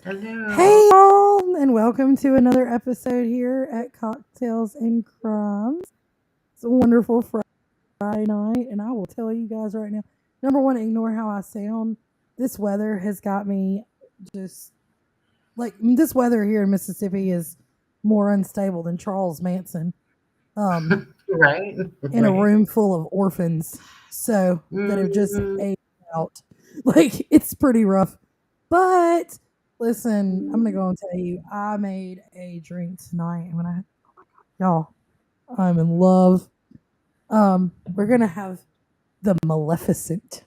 Hello. Hey y'all, and welcome to another episode here at Cocktails and Crumbs. It's a wonderful Friday night, and I will tell you guys right now. Number one, ignore how I sound. This weather has got me just this weather here in Mississippi is more unstable than Charles Manson. Um, Right? in a Right. room full of orphans, so that have just Mhm. aged out. Like it's pretty rough. But listen, I'm gonna go and tell you, I made a drink tonight, and y'all, I'm in love. We're gonna have the Maleficent.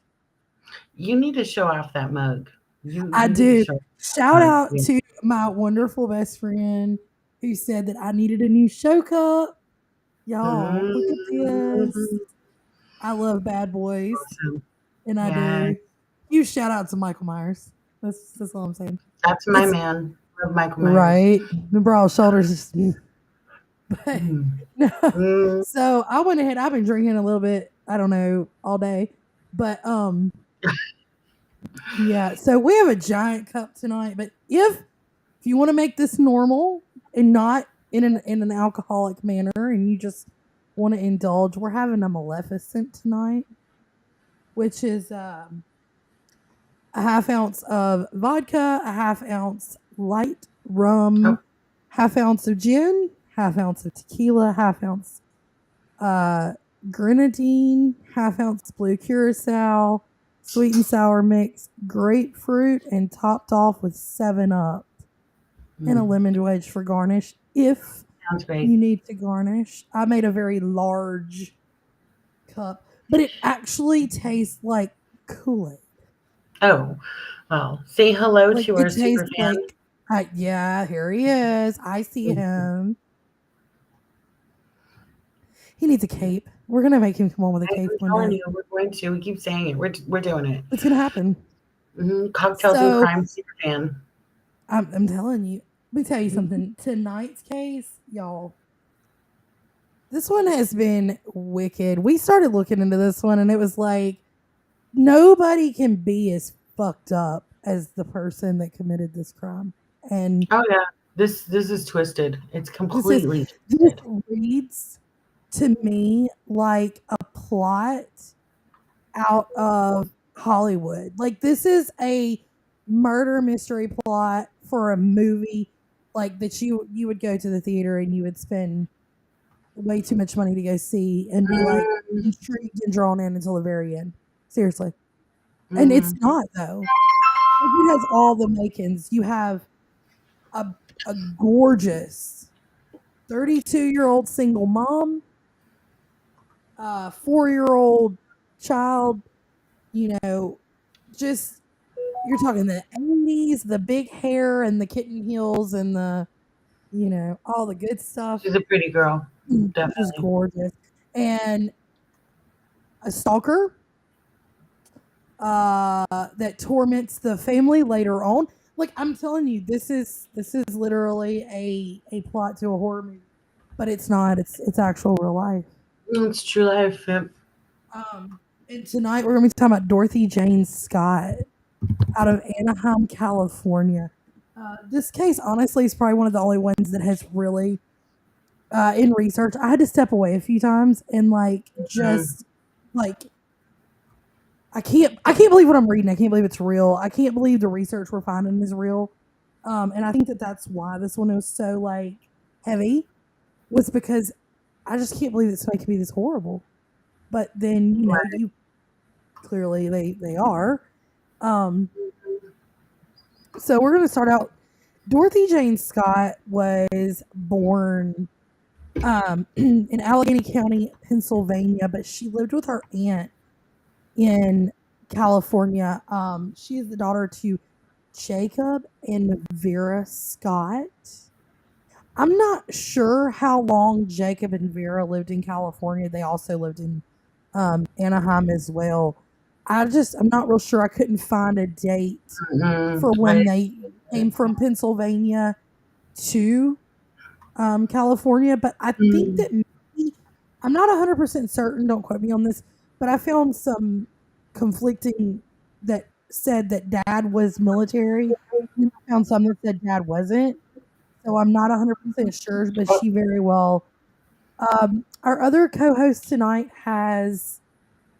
You need to show off that mug. You I you need to do. show off that Shout mug. out Yeah. to my wonderful best friend who said that I needed a new show cup. Y'all, look at this. Mhm. I love bad boys, Awesome. and I Yeah. do. You shout out to Michael Myers. That's all I'm saying. That's my It's man. Love Michael Myers. right. The broad shoulders. But Mm. no. Mm. So I went ahead. I've been drinking a little bit. I don't know all day, but yeah. So we have a giant cup tonight. But if you want to make this normal and not in an alcoholic manner, and you just want to indulge, we're having a Maleficent tonight, which is a half ounce of vodka, a half ounce light Oh, rum, half ounce of gin, half ounce of tequila, half ounce uh, grenadine, half ounce blue curacao, sweet and sour mix, grapefruit, and topped off with 7 Up and a mm. lemon wedge for garnish. If Sounds great. you need to garnish, I made a very large cup, but it actually tastes like Kool Aid. Oh, well, say hello Like to our it super tastes fan. like, yeah, here he is. I see him. He needs a cape. We're gonna make him come on with a cape I'm one telling day. you, we're going to. We keep saying it. We're doing it. It's gonna happen. Cocktails and So crime super fan. I'm telling you. Let me tell you Mhm. something. Tonight's case, y'all. This one has been wicked. We started looking into this one, and it was like nobody can be as fucked up as the person that committed this crime. And Oh yeah, this is twisted. It's this is completely this twisted. reads to me like a plot out of Hollywood. Like this is a murder mystery plot for a movie like that you would go to the theater and you would spend way too much money to go see and be like Mm, intrigued and drawn in until the very end. Seriously. And it's mhm. not though. Like, it has all the makings. You have a a gorgeous 32-year-old single mom, 4-year-old child, you know, just you're talking the 80s, the big hair and the kitten heels and all the good stuff. She's a pretty girl, Just definitely. gorgeous. And a stalker that torments the family later on. Like I'm telling you, this is literally a plot to a horror movie, but it's not. It's actual real life. It's true life. Yep. And tonight we're gonna be talking about Dorothy Jane Scott out of Anaheim, California. This case, honestly, is probably one of the only ones that has really, in research, I had to step away a few times and Mhm. like I can't believe what I'm reading. I can't believe it's real. I can't believe the research we're finding is real. And I think that that's why this one was so heavy was because I just can't believe that somebody could be this horrible. But then Right. you clearly they are. Um, so we're gonna start out. Dorothy Jane Scott was born in Allegheny County, Pennsylvania, but she lived with her aunt in California. She is the daughter to Jacob and Vera Scott. I'm not sure how long Jacob and Vera lived in California. They also lived in Anaheim as well. I'm not real sure. I couldn't find a date for when Right. they came from Pennsylvania to California, but I think Mm. that maybe I'm not 100% certain. Don't quote me on this, but I found some conflicting that said that dad was military found some that said dad wasn't. So I'm not 100% sure, but she very well. Our other co-host tonight has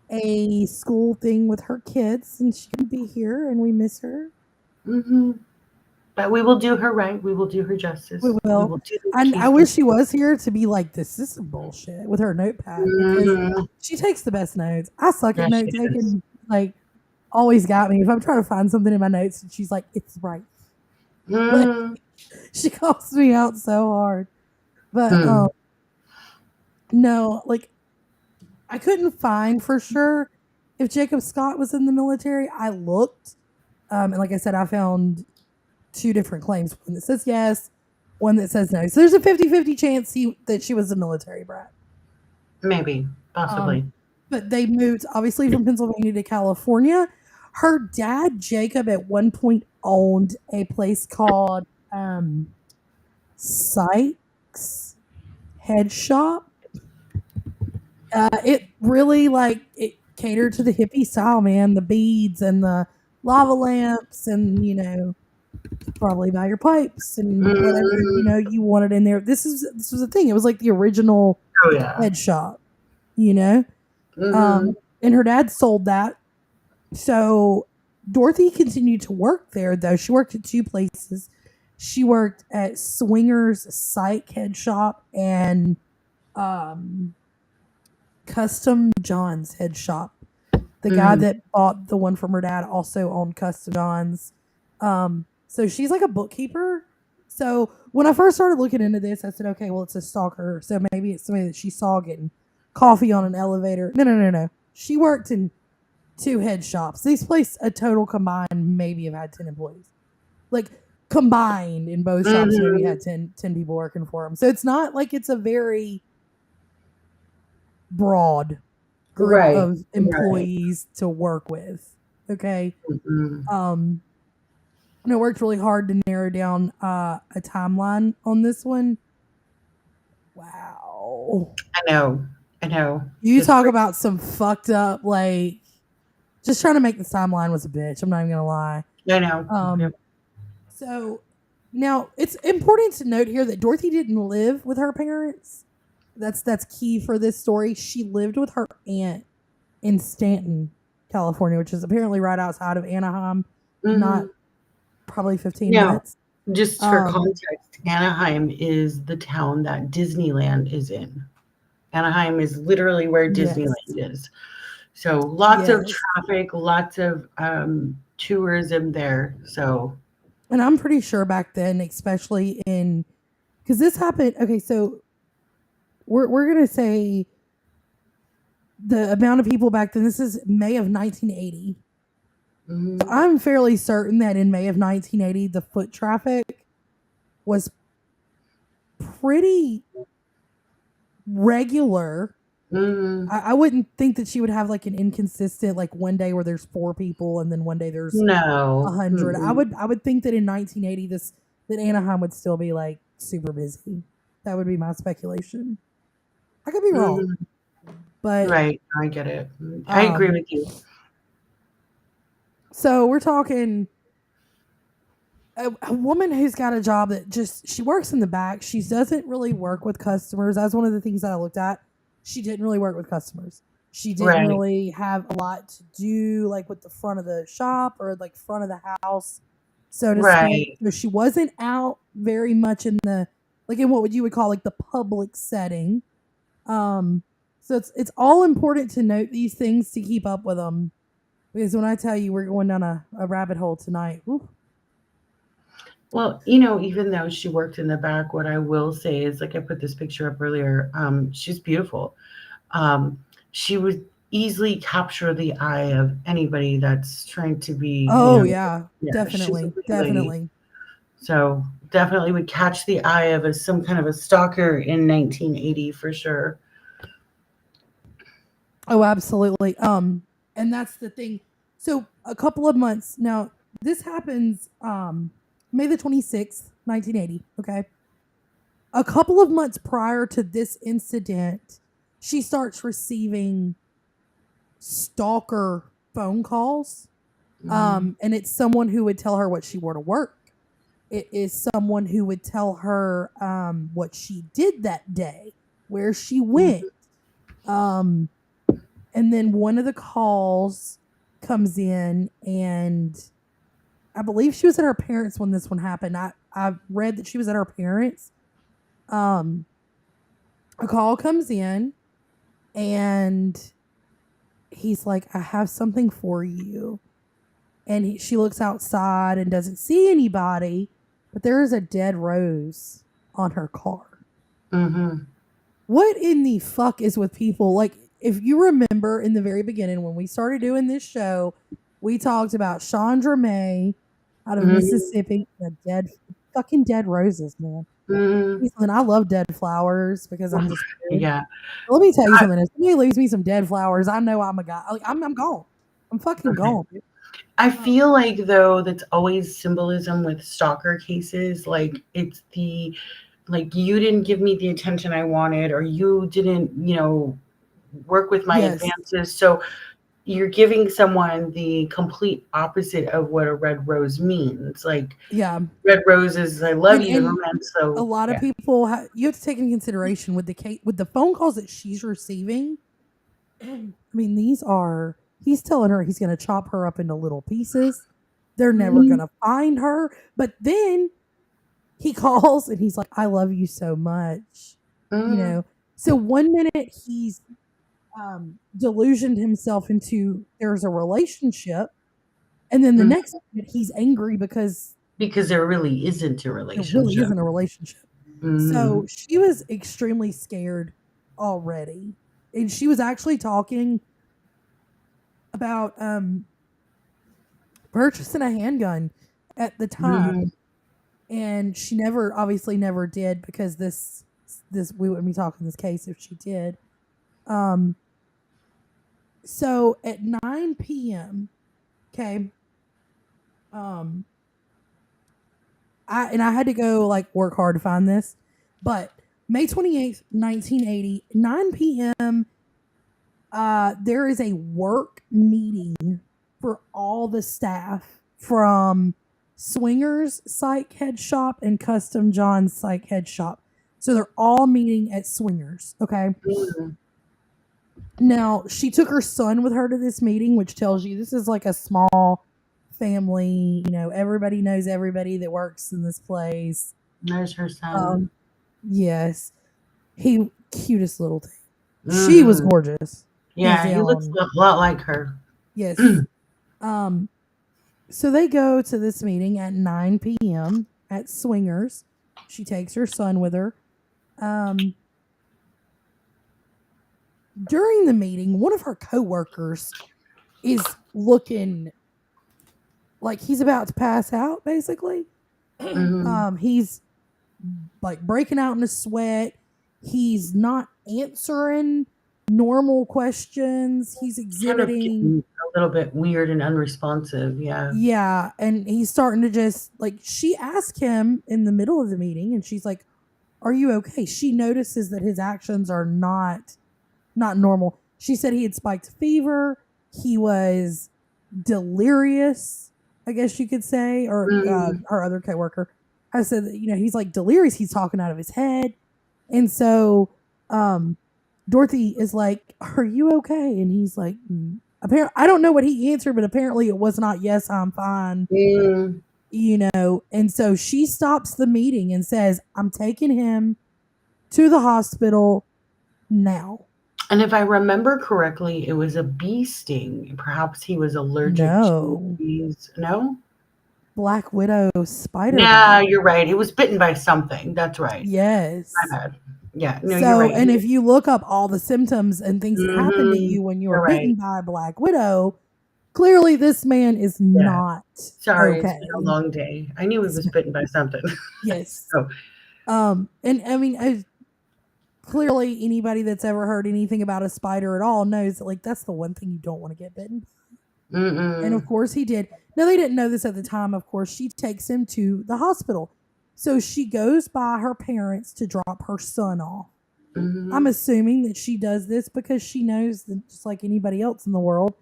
a school thing with her kids, and she couldn't be here, and we miss her. Hmm. But we will do her right. We will do her justice. We We will. will do the And case. I wish she was here to be like, this is some bullshit with her notepad because she takes the best notes. I suck Yeah, at note she does. taking. Like, always got me. If I'm trying to find something in my notes and she's like, it's right. Like, Mm. she calls me out so hard. But Hmm. no, like I couldn't find for sure if Jacob Scott was in the military. I looked, and like I said, I found two different claims. One that says yes, one that says no. So there's a 50-50 chance that she was a military brat. Maybe, possibly. But they moved obviously from Pennsylvania to California. Her dad, Jacob, at one point owned a place called Sykes Head Shop. It really it catered to the hippie style, man. The beads and the lava lamps, and probably buy your pipes and whatever you wanted in there. This was a thing. It was like the original Oh yeah. head shop, you know. Mm-hmm. And her dad sold that. So Dorothy continued to work there, though. She worked at two places. She worked at Swingers Psych Head Shop and Custom John's Head Shop. The guy that bought the one from her dad also owned Custom John's. So she's like a bookkeeper. So when I first started looking into this, I said, okay, well, it's a stalker. So maybe it's somebody that she saw getting coffee on an elevator. No. She worked in two head shops. These places, a total combined, maybe have had 10 employees. Like, combined in both shops, maybe had 10 people working for them. So it's not like it's a very broad group of employees to work with. Okay. And I worked really hard to narrow down a timeline on this one. Wow. I know. You talk about some fucked up, just trying to make this timeline was a bitch. I'm not even gonna lie. I know. Yep. So now it's important to note here that Dorothy didn't live with her parents. That's key for this story. She lived with her aunt in Stanton, California, which is apparently right outside of Anaheim. Not probably 15 minutes. Just for context, Anaheim is the town that Disneyland is in. Anaheim is literally where Disneyland is. So lots of traffic, lots of tourism there. So, and I'm pretty sure back then, especially because this happened. Okay, so we're gonna say the amount of people back then. This is May of 1980. So I'm fairly certain that in May of 1980, the foot traffic was pretty regular. I wouldn't think that she would have like an inconsistent, like one day where there's 4 people and then one day there's 100. I would think that in 1980, that Anaheim would still be like super busy. That would be my speculation. I could be wrong, but right, I get it. I agree with you. So we're talking a woman who's got a job that she works in the back. She doesn't really work with customers. That's one of the things that I looked at. She didn't really work with customers. She didn't really have a lot to do like with the front of the shop or like front of the house, so to speak. So she wasn't out very much in what you would call like the public setting. So it's all important to note these things to keep up with them. Because when I tell you we're going down a rabbit hole tonight. Whew. Well, even though she worked in the back, what I will say is, like I put this picture up earlier, she's beautiful. She would easily capture the eye of anybody that's trying to be. Oh, definitely. Definitely. So definitely would catch the eye of some kind of a stalker in 1980 for sure. Oh, absolutely. And that's the thing. So a couple of months now, this happens May the 26th, 1980. Okay. A couple of months prior to this incident, she starts receiving stalker phone calls. And it's someone who would tell her what she wore to work. it is someone who would tell her what she did that day, where she went. Um, and then one of the calls comes in, and I believe she was at her parents' when this one happened. I read that she was at her parents'. A call comes in, and he's like, I have something for you. And she looks outside and doesn't see anybody, but there is a dead rose on her car. Mm-hmm. What in the fuck is with people? Like, if you remember in the very beginning when we started doing this show, we talked about Chandra May out of Mississippi, the fucking dead roses, man. And I love dead flowers because I'm just weird. Yeah. Let me tell you something. If somebody leaves me some dead flowers, I know I'm a guy. Like, I'm gone. I'm fucking gone. I feel like, though, that's always symbolism with stalker cases. Like, it's the, like, you didn't give me the attention I wanted, or you didn't, work with my advances. So you're giving someone the complete opposite of what a red rose means. Like, red roses, I love you. And so a lot of people, you have to take into consideration with the phone calls that she's receiving. I mean, he's telling her he's going to chop her up into little pieces. They're never going to find her. But then he calls and he's like, I love you so much. So one minute he's delusioned himself into there's a relationship. And then the next minute he's angry because there really isn't a relationship. There really isn't a relationship. So she was extremely scared already. And she was actually talking about purchasing a handgun at the time. And she obviously never did, because this we wouldn't be talking this case if she did. So at 9 p.m., okay, I had to go work hard to find this, but May 28th, 1980, 9 p.m., there is a work meeting for all the staff from Swingers Psych Head Shop and Custom John's Psych Head Shop. So they're all meeting at Swingers, okay? Now, she took her son with her to this meeting, which tells you this is like a small family. Everybody knows everybody that works in this place. There's her son. Yes. He, cutest little thing. She was gorgeous. Yeah, he looks a lot like her. Yes. So they go to this meeting at 9 p.m. at Swingers. She takes her son with her. During the meeting, one of her coworkers is looking like he's about to pass out, basically. He's breaking out in a sweat. He's not answering normal questions. He's exhibiting a little bit weird and unresponsive. Yeah. And he's starting to just she asked him in the middle of the meeting, and she's like, are you okay? She notices that his actions are not normal. She said he had spiked fever. He was delirious, I guess you could say, or her other coworker has said that, he's delirious. He's talking out of his head. And so Dorothy is like, are you okay? And he's like, apparently, I don't know what he answered, but apparently it was not, yes, I'm fine. And so she stops the meeting and says, I'm taking him to the hospital now. And if I remember correctly, it was a bee sting. Perhaps he was allergic to bees. No? Black Widow spider. Yeah, you're right. He was bitten by something. That's right. Yes. My bad. Yeah. No, so, you're right. And if you look up all the symptoms and things that happen to you when you were bitten by a Black Widow, clearly this man is not sorry. Okay. It's been a long day. I knew he was bitten by something. Yes. And I mean, clearly anybody that's ever heard anything about a spider at all knows that that's the one thing you don't want to get bitten. And of course he did. Now, they didn't know this at the time. Of course, she takes him to the hospital. So she goes by her parents to drop her son off. I'm assuming that she does this because she knows that, just like anybody else in the world,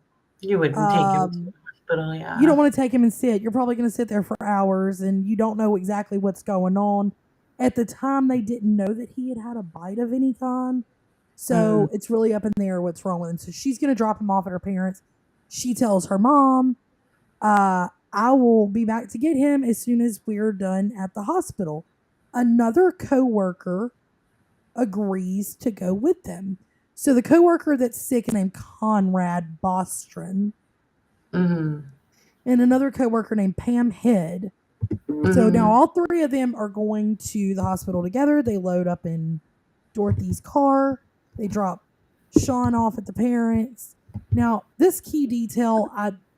you wouldn't take him to the hospital, you don't yeah. want to take him and sit. You're probably going to sit there for hours and you don't know exactly what's going on. At the time, they didn't know that he had had a bite of any kind. Mm, So it's really up in the air what's wrong with him. So she's going to drop him off at her parents. She tells her mom, I will be back to get him as soon as we're done at the hospital. Another coworker agrees to go with them. So the coworker that's sick named Conrad Bostrom mm, and another coworker named Pam Head. So now mm, all three of them are going to the hospital together. They load up in Dorothy's car. They drop Sean off at the parents. Now, this key detail,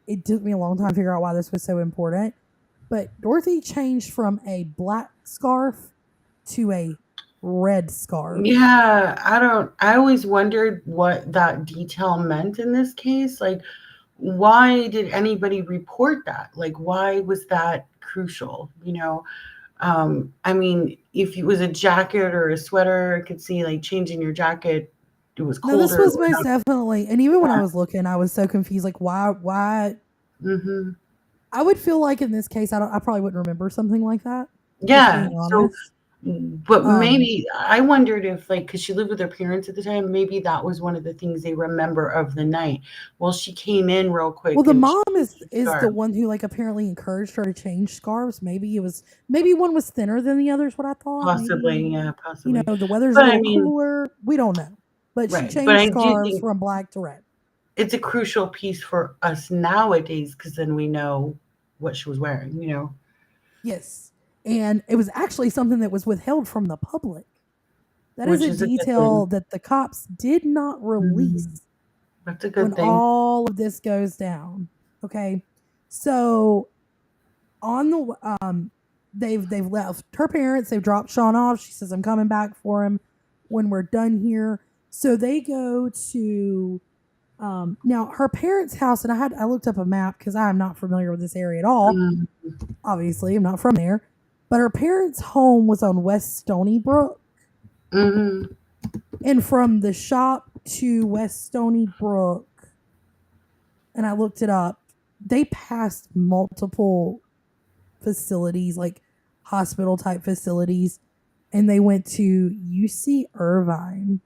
it took me a long time to figure out why this was so important. But Dorothy changed from a black scarf to a red scarf. yeah, I always wondered what that detail meant in this case. Like, why did anybody report that? Like, why was that crucial? I mean, if it was a jacket or a sweater, I could see like changing your jacket. It was No, this colder was or most not. definitely, and even when I Yeah. was looking, I was so confused. Like, why? Hmm. I would feel like in this case, I probably wouldn't remember something like that. Just Yeah. being So, honest. but Um, maybe I wondered if, like, because she lived with her parents at the time, maybe that was one of the things they remember of the night. Well, she came in real well, quick the and mom changed the is the scarf. one who like apparently encouraged her to change scarves. Maybe one was thinner than the others. What I thought, maybe Possibly, yeah, possibly. the weather's a But I little mean, cooler. We don't know, but she right. But changed I do scarves think from black to red. it's a crucial piece for us nowadays because then we know what she was wearing. Yes, and it was actually something that was withheld from the public. That is Which a is a good thing. detail that the cops did not Mhm. release That's a when good thing. all of this goes down. Okay, so on the they've left her parents. They've dropped Sean off. She says, "I'm coming back for him when we're done here." So they go to now her parents' house, and I looked up a map because I am not familiar with this area at all. Mm, Obviously, I'm not from there, but her parents' home was on West Stony Brook, mhm. and from the shop to West Stony Brook, and I looked it up. They passed multiple facilities, like hospital type facilities, and they went to UC Irvine.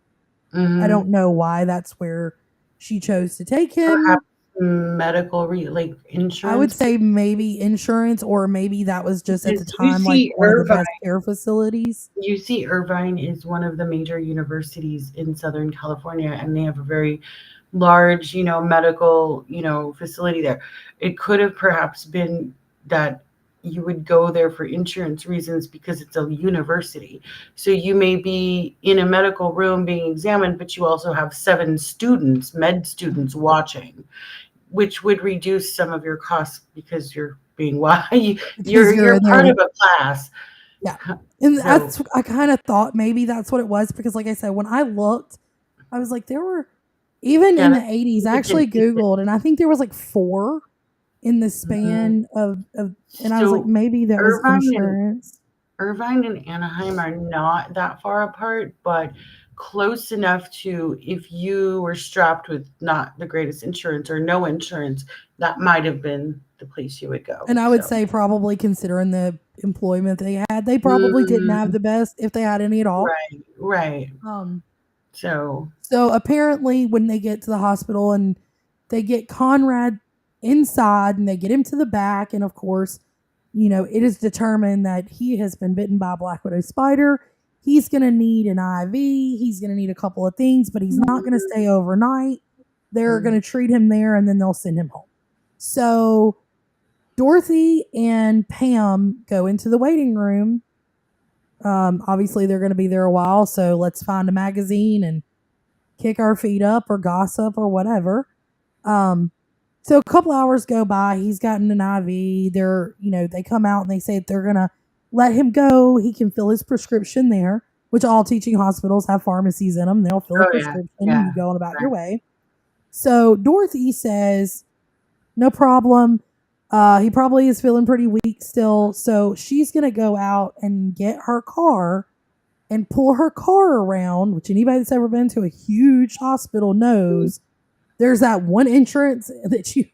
I Mhm. don't know why that's where she chose to take him. Perhaps medical like I would insurance say maybe insurance, or maybe that was just at the because time like one of the best care facilities. UC Irvine is one of the major universities in Southern California, and they have a very large, medical, facility there. It could have perhaps been that you would go there for insurance reasons because it's a university. So you may be in a medical room being examined, but you also have 7 students, med students watching, which would reduce some of your costs because you're being Because you're you're in part there. of a class. Yeah. And So I kind of thought maybe that's what it was because, like I said, when I looked, I was like, there were, even yeah, in the that's 80s, I actually significant. Googled and I think there was like four in the Mhm. span of and I was like, So maybe that was Irvine and insurance. Irvine and Anaheim are not that far apart, but close enough to if you were strapped with not the greatest insurance or no insurance, that might have been the place you would go. And I would So, say, probably considering the employment they had, they probably didn't have mm, the best, if they had any at all. right, right. Um, So, so apparently, when they get to the hospital and they get Conrad inside and they get him to the back, and of course, it is determined that he has been bitten by a black widow spider. He's going to need an IV. He's going to need a couple of things, but he's not going to stay overnight. They're going mm, to treat him there and then they'll send him home. So Dorothy and Pam go into the waiting room. Obviously, they're going to be there a while, so let's find a magazine and kick our feet up or gossip or whatever. Um, so a couple hours go by. He's gotten an IV. They come out and they say they're gonna let him go. He can fill his prescription there, which all teaching hospitals have pharmacies in them. They'll fill a oh yeah, prescription and yeah, you go on about your right. way. So Dorothy says, no problem. He probably is feeling pretty weak still. So she's gonna go out and get her car and pull her car around, which anybody that's ever been to a huge hospital knows there's that one entrance that you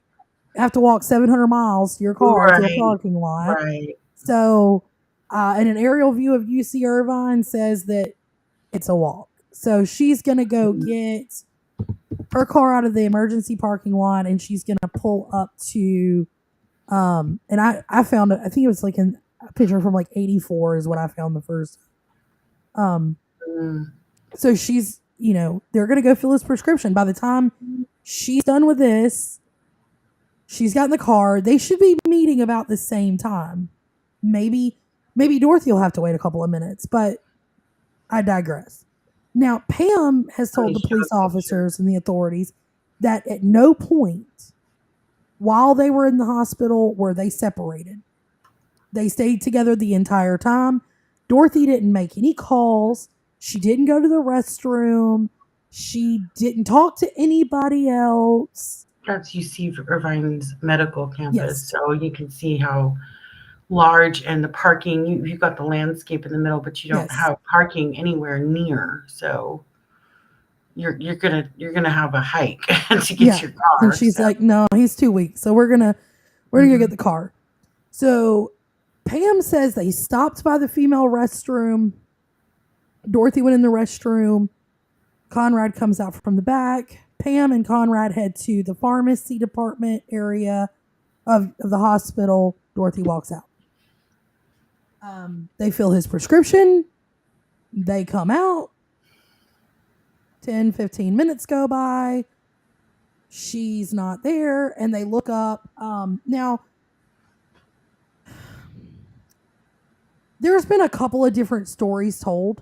have to walk 700 miles to your car to a Right. parking lot. Right. So, and an aerial view of UC Irvine says that it's a walk. So she's going to go get her car out of the emergency parking lot, and she's going to pull up to, and I found it, I think it was like a picture from like 84 is what I found the first. So she's, they're going to go fill his prescription. By the time she's done with this, she's got in the car. They should be meeting about the same time. Maybe Dorothy will have to wait a couple of minutes, but I digress. Now, Pam has told the police officers and the authorities that at no point while they were in the hospital were they separated. They stayed together the entire time. Dorothy didn't make any calls. She didn't go to the restroom. She didn't talk to anybody else. That's UC Irvine's medical campus. Yes. So you can see how large, and the parking, you've got the landscape in the middle, but you don't have parking anywhere near. So you're gonna have a hike to get your car. And she's like, no, he's too weak. So we're gonna go get the car. So Pam says they stopped by the female restroom. Dorothy went in the restroom. Conrad comes out from the back. Pam and Conrad head to the pharmacy department area of the hospital. Dorothy walks out. They fill his prescription. They come out. 10, 15 minutes go by. She's not there. And they look up. Now, there's been a couple of different stories told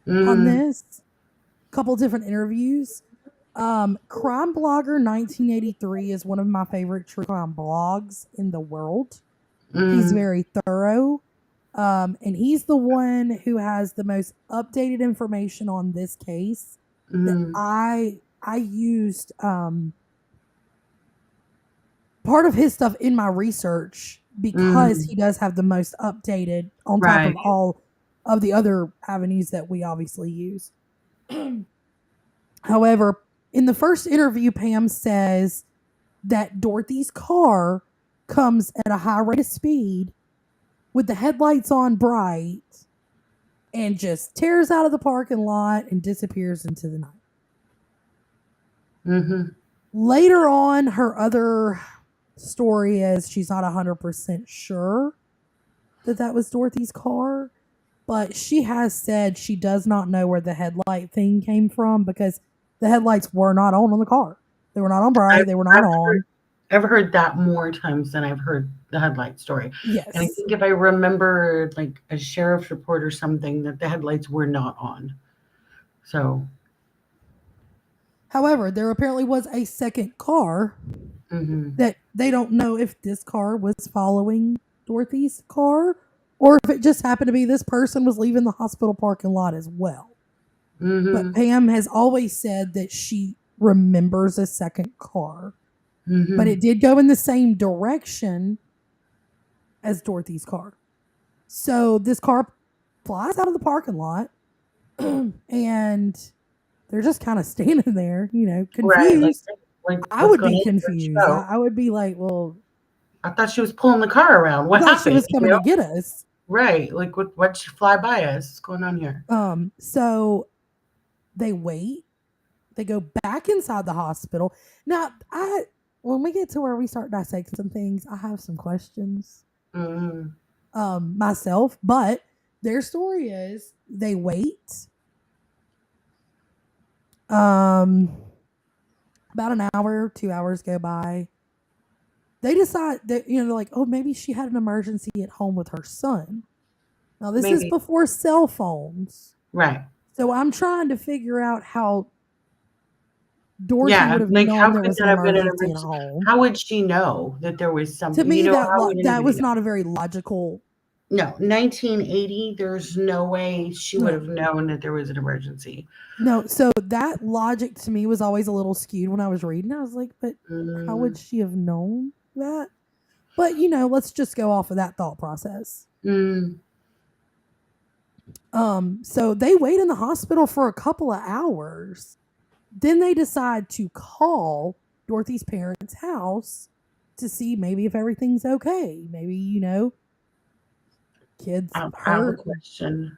on this. A couple different interviews. Crime Blogger 1983 is one of my favorite true crime blogs in the world. He's very thorough. And he's the one who has the most updated information on this case. That I used part of his stuff in my research because he does have the most updated on top of all of the other avenues that we obviously use. However, in the first interview, Pam says that Dorothy's car comes at a high rate of speed with the headlights on bright and just tears out of the parking lot and disappears into the night. Later on, her other story is she's not 100% sure that was Dorothy's car, but she has said she does not know where the headlight thing came from because the headlights were not on the car. They were not on bright. They were not on. I've heard that more times than I've heard the headlight story. Yes. And I think if I remember like a sheriff's report or something that the headlights were not on. So. However, there apparently was a second car that they don't know if this car was following Dorothy's car or if it just happened to be this person was leaving the hospital parking lot as well. But Pam has always said that she remembers a second car. But it did go in the same direction as Dorothy's car. So this car flies out of the parking lot and they're just kind of standing there, confused. Like I would be confused. I would be like, well, I thought she was pulling the car around. What happened? She was coming to get us. Right. Like what'd she fly by us? What's going on here? So they wait. They go back inside the hospital. Now, when we get to where we start dissecting some things, I have some questions myself. But their story is they wait. About an hour, 2 hours go by. They decide that, they're like, oh, maybe she had an emergency at home with her son. Now, this is before cell phones. Right. So I'm trying to figure out how Dorothy would have known there was an emergency at home. How would she know that there was something? To me, that was not a very logical. No, 1980, there's no way she would have known that there was an emergency. No, so that logic to me was always a little skewed when I was reading. I was like, but how would she have known that? But, let's just go off of that thought process. So they wait in the hospital for a couple of hours. Then they decide to call Dorothy's parents' house to see maybe if everything's okay. Maybe, kids I have a hurt. question.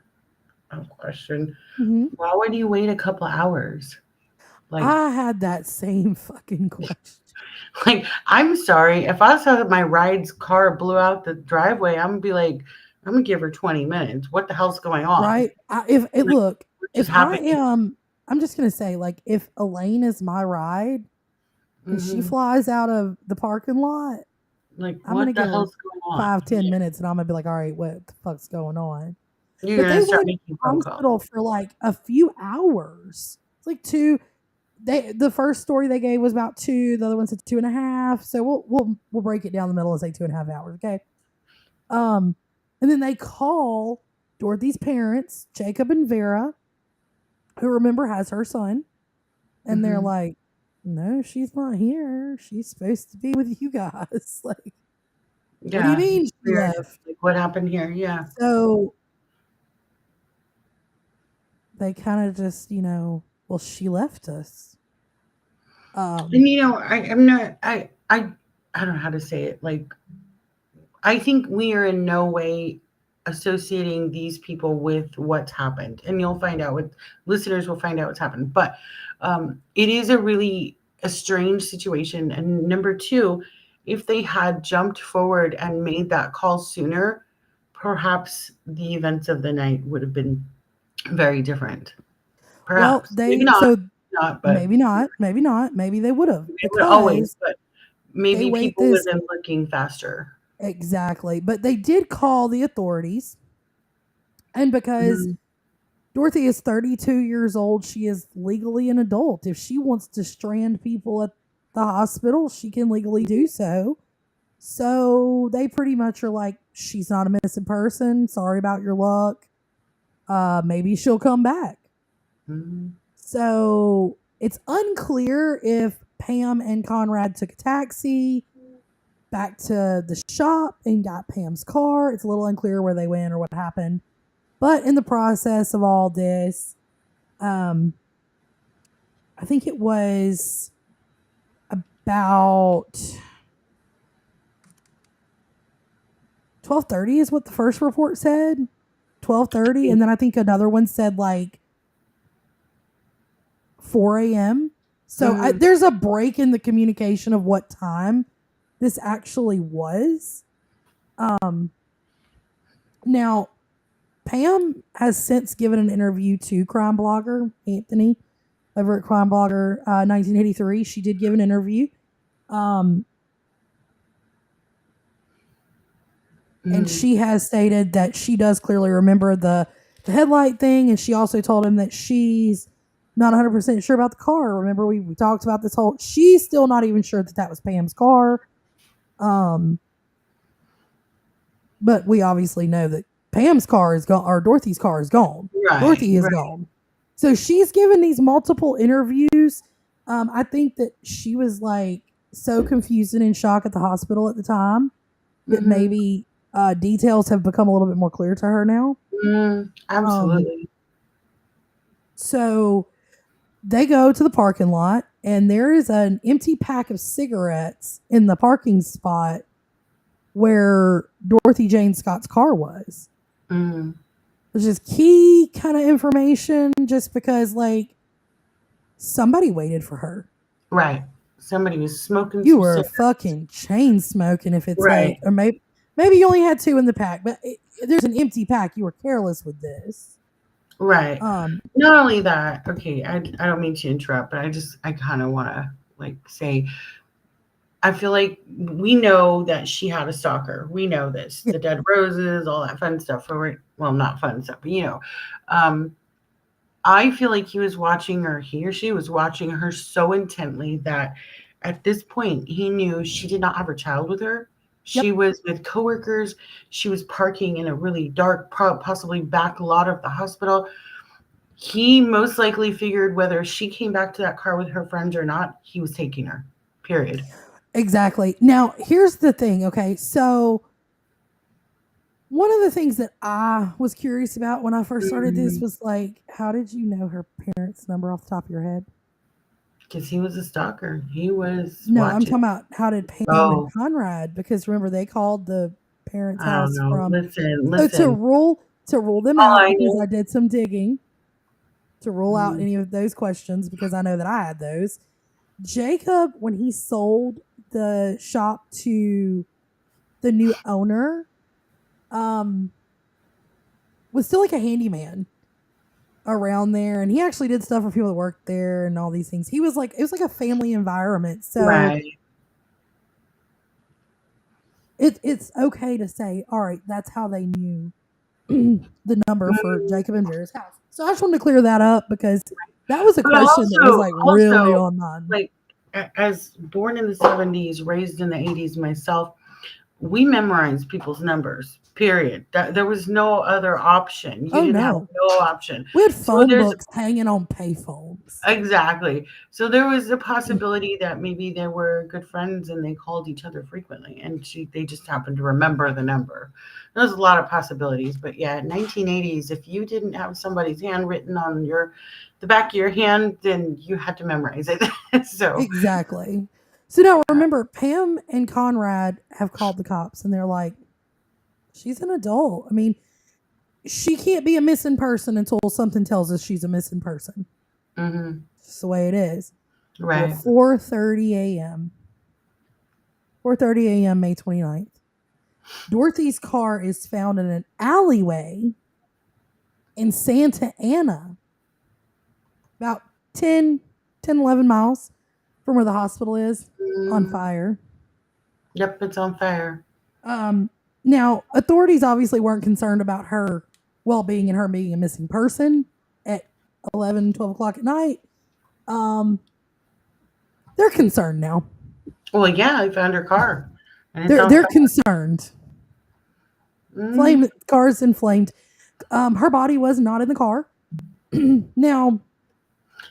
I have a question. Hmm. Why would you wait a couple hours? Like, I had that same fucking question. like I'm sorry. If I saw that my ride's car blew out the driveway, I'm gonna be like, I'm gonna give her 20 minutes. What the hell's going on? Right? If it Like, look, what just if I happened? am, I'm just gonna say, like, if Elaine is my ride and she Hmm. flies out of the parking lot, Like, I'm gonna what the give her hell's going on? 5-10 minutes, and I'm gonna be like, all right, what the fuck's going on? You're But gonna they start waited making at the phone calls. hospital for like a few hours. It's like two. The first story they gave was about two. The other one said 2.5. So we'll break it down the middle and say 2.5 hours. Okay. Um, and then they call Dorothy's parents, Jacob and Vera, who remember has her son, and they're Hmm. like, "No, she's not here. She's supposed to be with you guys." Like, what do you Yeah, mean it's she weird. left? Like, what happened here? Yeah. So they kind of just, well, she left us. Um, And I'm not. I don't know how to say it. Like, I think we are in no way associating these people with what's happened, and you'll find out. What listeners will find out what's happened. But it is a strange situation. And number two, if they had jumped forward and made that call sooner, perhaps the events of the night would have been very different. well, Perhaps, maybe not, not, but maybe not, maybe not, maybe they would have they would always. because But they maybe wait people would this have been looking faster. exactly. But they did call the authorities, and because Mhm. Dorothy is 32 years old, she is legally an adult. If she wants to strand people at the hospital, she can legally do so. So they pretty much are like, she's not a missing person. Sorry about your luck. Maybe she'll come back. Mhm. So it's unclear if Pam and Conrad took a taxi back to the shop and got Pam's car. It's a little unclear where they went or what happened. But in the process of all this, um, I think it was about 12:30 is what the first report said. 12:30, and then I think another one said like 4 a.m. So Mhm. there's a break in the communication of what time this actually was. Um, Now, Pam has since given an interview to crime blogger Anthony over at Crime Blogger 1983. She did give an interview. Um, and Mhm. she has stated that she does clearly remember the headlight thing. And she also told him that she's not 100% sure about the car. Remember, we talked about this whole, she's still not even sure that that was Pam's car. Um, but we obviously know that Pam's car is gone, or Dorothy's car is gone. Right, Dorothy is right. gone. So she's given these multiple interviews. I think that she was like so confused and in shock at the hospital at the time that Mhm. maybe details have become a little bit more clear to her now. Mm, Um, absolutely. so they go to the parking lot, and there is an empty pack of cigarettes in the parking spot where Dorothy Jane Scott's car was. Mm, Which is key kind of information just because, like, somebody waited for her. right. Somebody was smoking You some were cigarettes. fucking chain smoking if it's Right. like, or maybe you only had two in the pack, but there's an empty pack. You were careless with this. Right. Um, Not only that, okay, I don't mean to interrupt, but I kind of want to like say I feel like we know that she had a stalker. We know this. yeah, The dead roses, all that fun stuff. Well, not fun stuff, but Um, I feel like he or she was watching her so intently that at this point he knew she did not have her child with her. She yep, was with coworkers. She was parking in a really dark, possibly back lot of the hospital. He most likely figured whether she came back to that car with her friends or not, he was taking her. Period. exactly. Now, here's the thing. Okay, so one of the things that I was curious about when I first started this Mm, was like, how did you know her parents' number off the top of your head? Because he was a stalker. He was No, I'm watching. talking about how did Pam and Oh, Conrad, because remember they called the parents' I don't house know. from. Listen, So listen. to rule them All out, I because know. I did some digging to rule out Mm, any of those questions, because I know that I had those. Jacob, when he sold the shop to the new owner, um, was still like a handyman around there, and he actually did stuff for people that worked there and all these things. He was like, it was like a family environment. So right. it's okay to say, all right, that's how they knew the number for Mm, Jacob and Vera's house. So I just wanted to clear that up, because that was a but question that was also, like really also, on mine. like, as born in the 70s, raised in the 80s myself, we memorized people's numbers, period. There was no other option. You Oh didn't have no, no option. we had So phone there's books hanging on payphones. exactly. So there was a possibility that maybe they were good friends and they called each other frequently, and they just happened to remember the number. There's a lot of possibilities, but yeah, 1980s, if you didn't have somebody's handwritten on the back of your hand, then you had to memorize it. So Exactly. So now remember, Pam and Conrad have called the cops, and they're like, she's an adult. I mean, she can't be a missing person until something tells us she's a missing person. It's the way it is. Well, right. 4:30 a.m. 4:30 a.m. May 29th. Dorothy's car is found in an alleyway in Santa Ana, about 11 miles from where the hospital is, on Mm, fire. yep, it's on fire. Um, Now, authorities obviously weren't concerned about her well being and her being a missing person at 11, 12 o'clock at night. Um, they're concerned now. Well, yeah, I found her car, and it's They're on they're fire. concerned. Mm, Cars inflamed. Her body was not in the car. Now,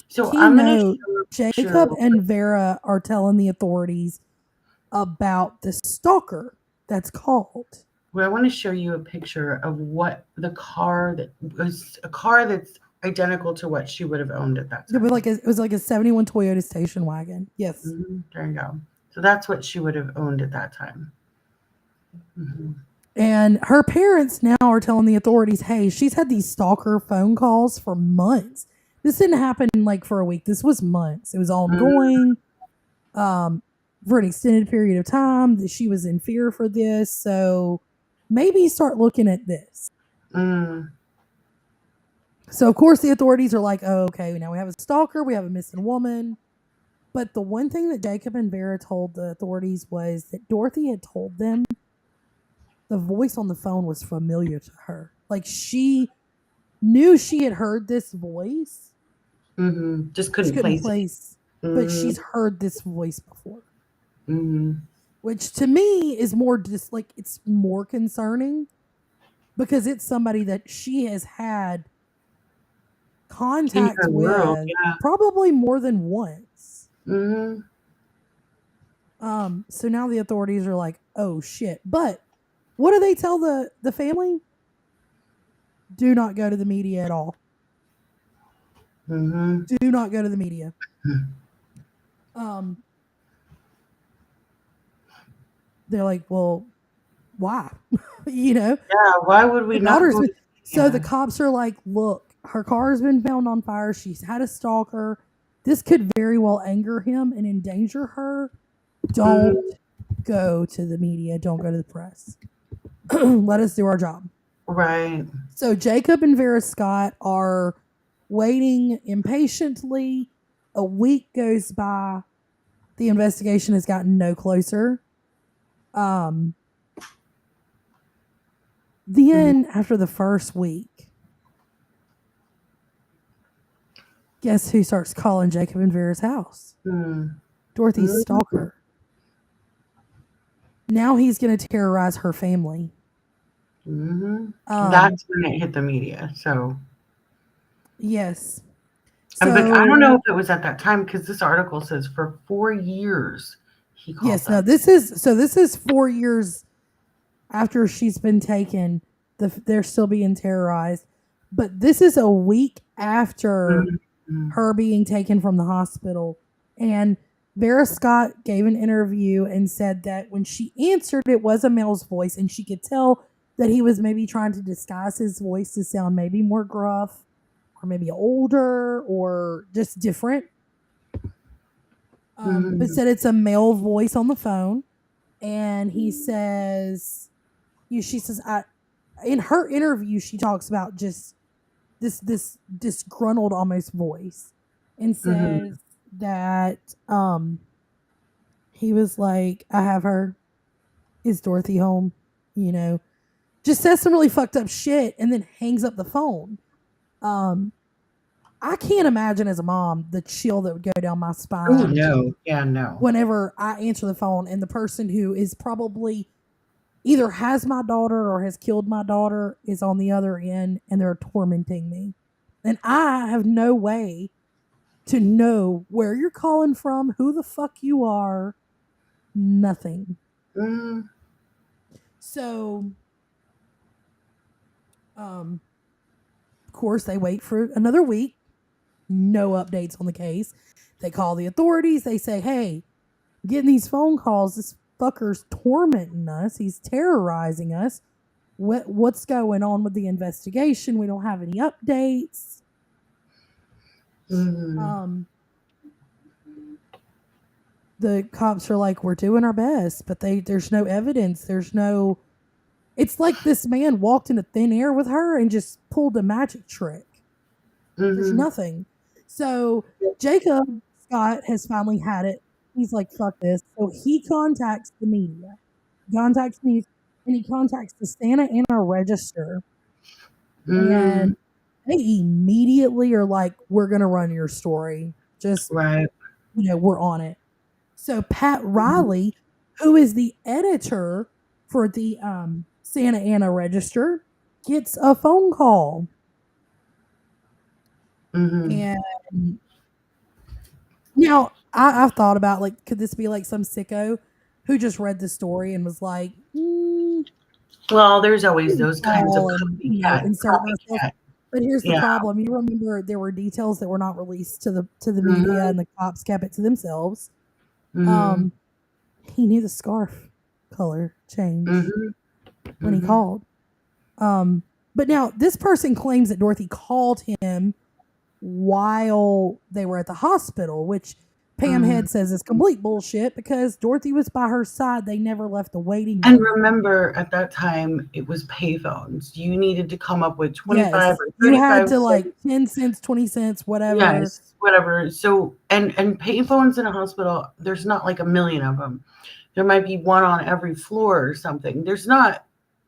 so key I'm gonna note: show a picture. Jacob and Vera are telling the authorities about the stalker that's called. Well, I want to show you a picture of what the car that was a car that's identical to what she would have owned at that time. It was like a 71 Toyota station wagon. Yes. There you go. So that's what she would have owned at that time. Hmm. And her parents now are telling the authorities, hey, she's had these stalker phone calls for months. This didn't happen like for a week. This was months. It was ongoing for an extended period of time. She was in fear for this. So maybe start looking at this. Mm, So, of course, the authorities are like, oh, okay, now we have a stalker, we have a missing woman. But the one thing that Jacob and Vera told the authorities was that Dorothy had told them the voice on the phone was familiar to her. Like she knew she had heard this voice. just She couldn't couldn't place it. place, but Mm, she's heard this voice before. mm, Which to me is more just like it's more concerning because it's somebody that she has had in contact her world, with yeah. probably more than once. Hmm. So now the authorities are like, oh shit. But what do they tell the family? Do not go to the media at all. Hmm. Do not go to the media. Um, they're like, well, why? you know, Yeah. Why would we her not daughter's go? been. So the Yeah. cops are like, look, her car has been found on fire. She's had a stalker. This could very well anger him and endanger her. Don't Mm, go to the media. Don't go to the press. Let us do our job. right. So Jacob and Vera Scott are waiting impatiently. A week goes by. The investigation has gotten no closer. Um, Mhm. then after the first week, guess who starts calling Jacob and Vera's house? Mm. Dorothy's Mm. stalker. Now he's going to terrorize her family. Hmm. Um, That's when it hit the media. So, yes. but I don't So know if it was at that time because this article says for 4 years he called yes, no, them. this is 4 years after she's been taken. They're still being terrorized, but this is a week after Mhm. her being taken from the hospital. And Vera Scott gave an interview and said that when she answered, it was a male's voice, and she could tell that he was maybe trying to disguise his voice to sound maybe more gruff or maybe older or just different. But said it's a male voice on the phone. And he says, she says, in her interview, she talks about just this disgruntled almost voice, and says that he was like, I have her, is Dorothy home, just says some really fucked up shit and then hangs up the phone. I can't imagine as a mom the chill that would go down my spine. Oh no. Yeah, no. Whenever I answer the phone and the person who is probably either has my daughter or has killed my daughter is on the other end and they're tormenting me. And I have no way to know where you're calling from, who the fuck you are, nothing. So, of course, they wait for another week. No updates on the case. They call the authorities. They say, hey, getting these phone calls, this fucker's tormenting us. He's terrorizing us. What's going on with the investigation? We don't have any updates. The cops are like, we're doing our best, but there's no evidence. It's like this man walked into thin air with her and just pulled a magic trick. There's nothing. So Jacob Scott has finally had it. He's like, fuck this. So he contacts the media. And he contacts the Santa Ana Register. And they immediately are like, we're going to run your story. Just, right. We're on it. So Pat Riley, who is the editor for the Santa Ana Register, gets a phone call. And now I've thought about, like, could this be like some sicko who just read the story and was like, well, there's always those kinds of copycat. But here's the problem. You remember there were details that were not released to the media, and the cops kept it to themselves. He knew the scarf color changed when he called. But now this person claims that Dorothy called him while they were at the hospital, which Pam Head says is complete bullshit because Dorothy was by her side. They never left the waiting room. And remember, at that time, it was payphones. You needed to come up with 25 or 35 You had to, like, 10 cents, 20 cents, whatever. Yes, whatever. So, and payphones in a hospital, there's not like a million of them. There might be one on every floor or something. There's not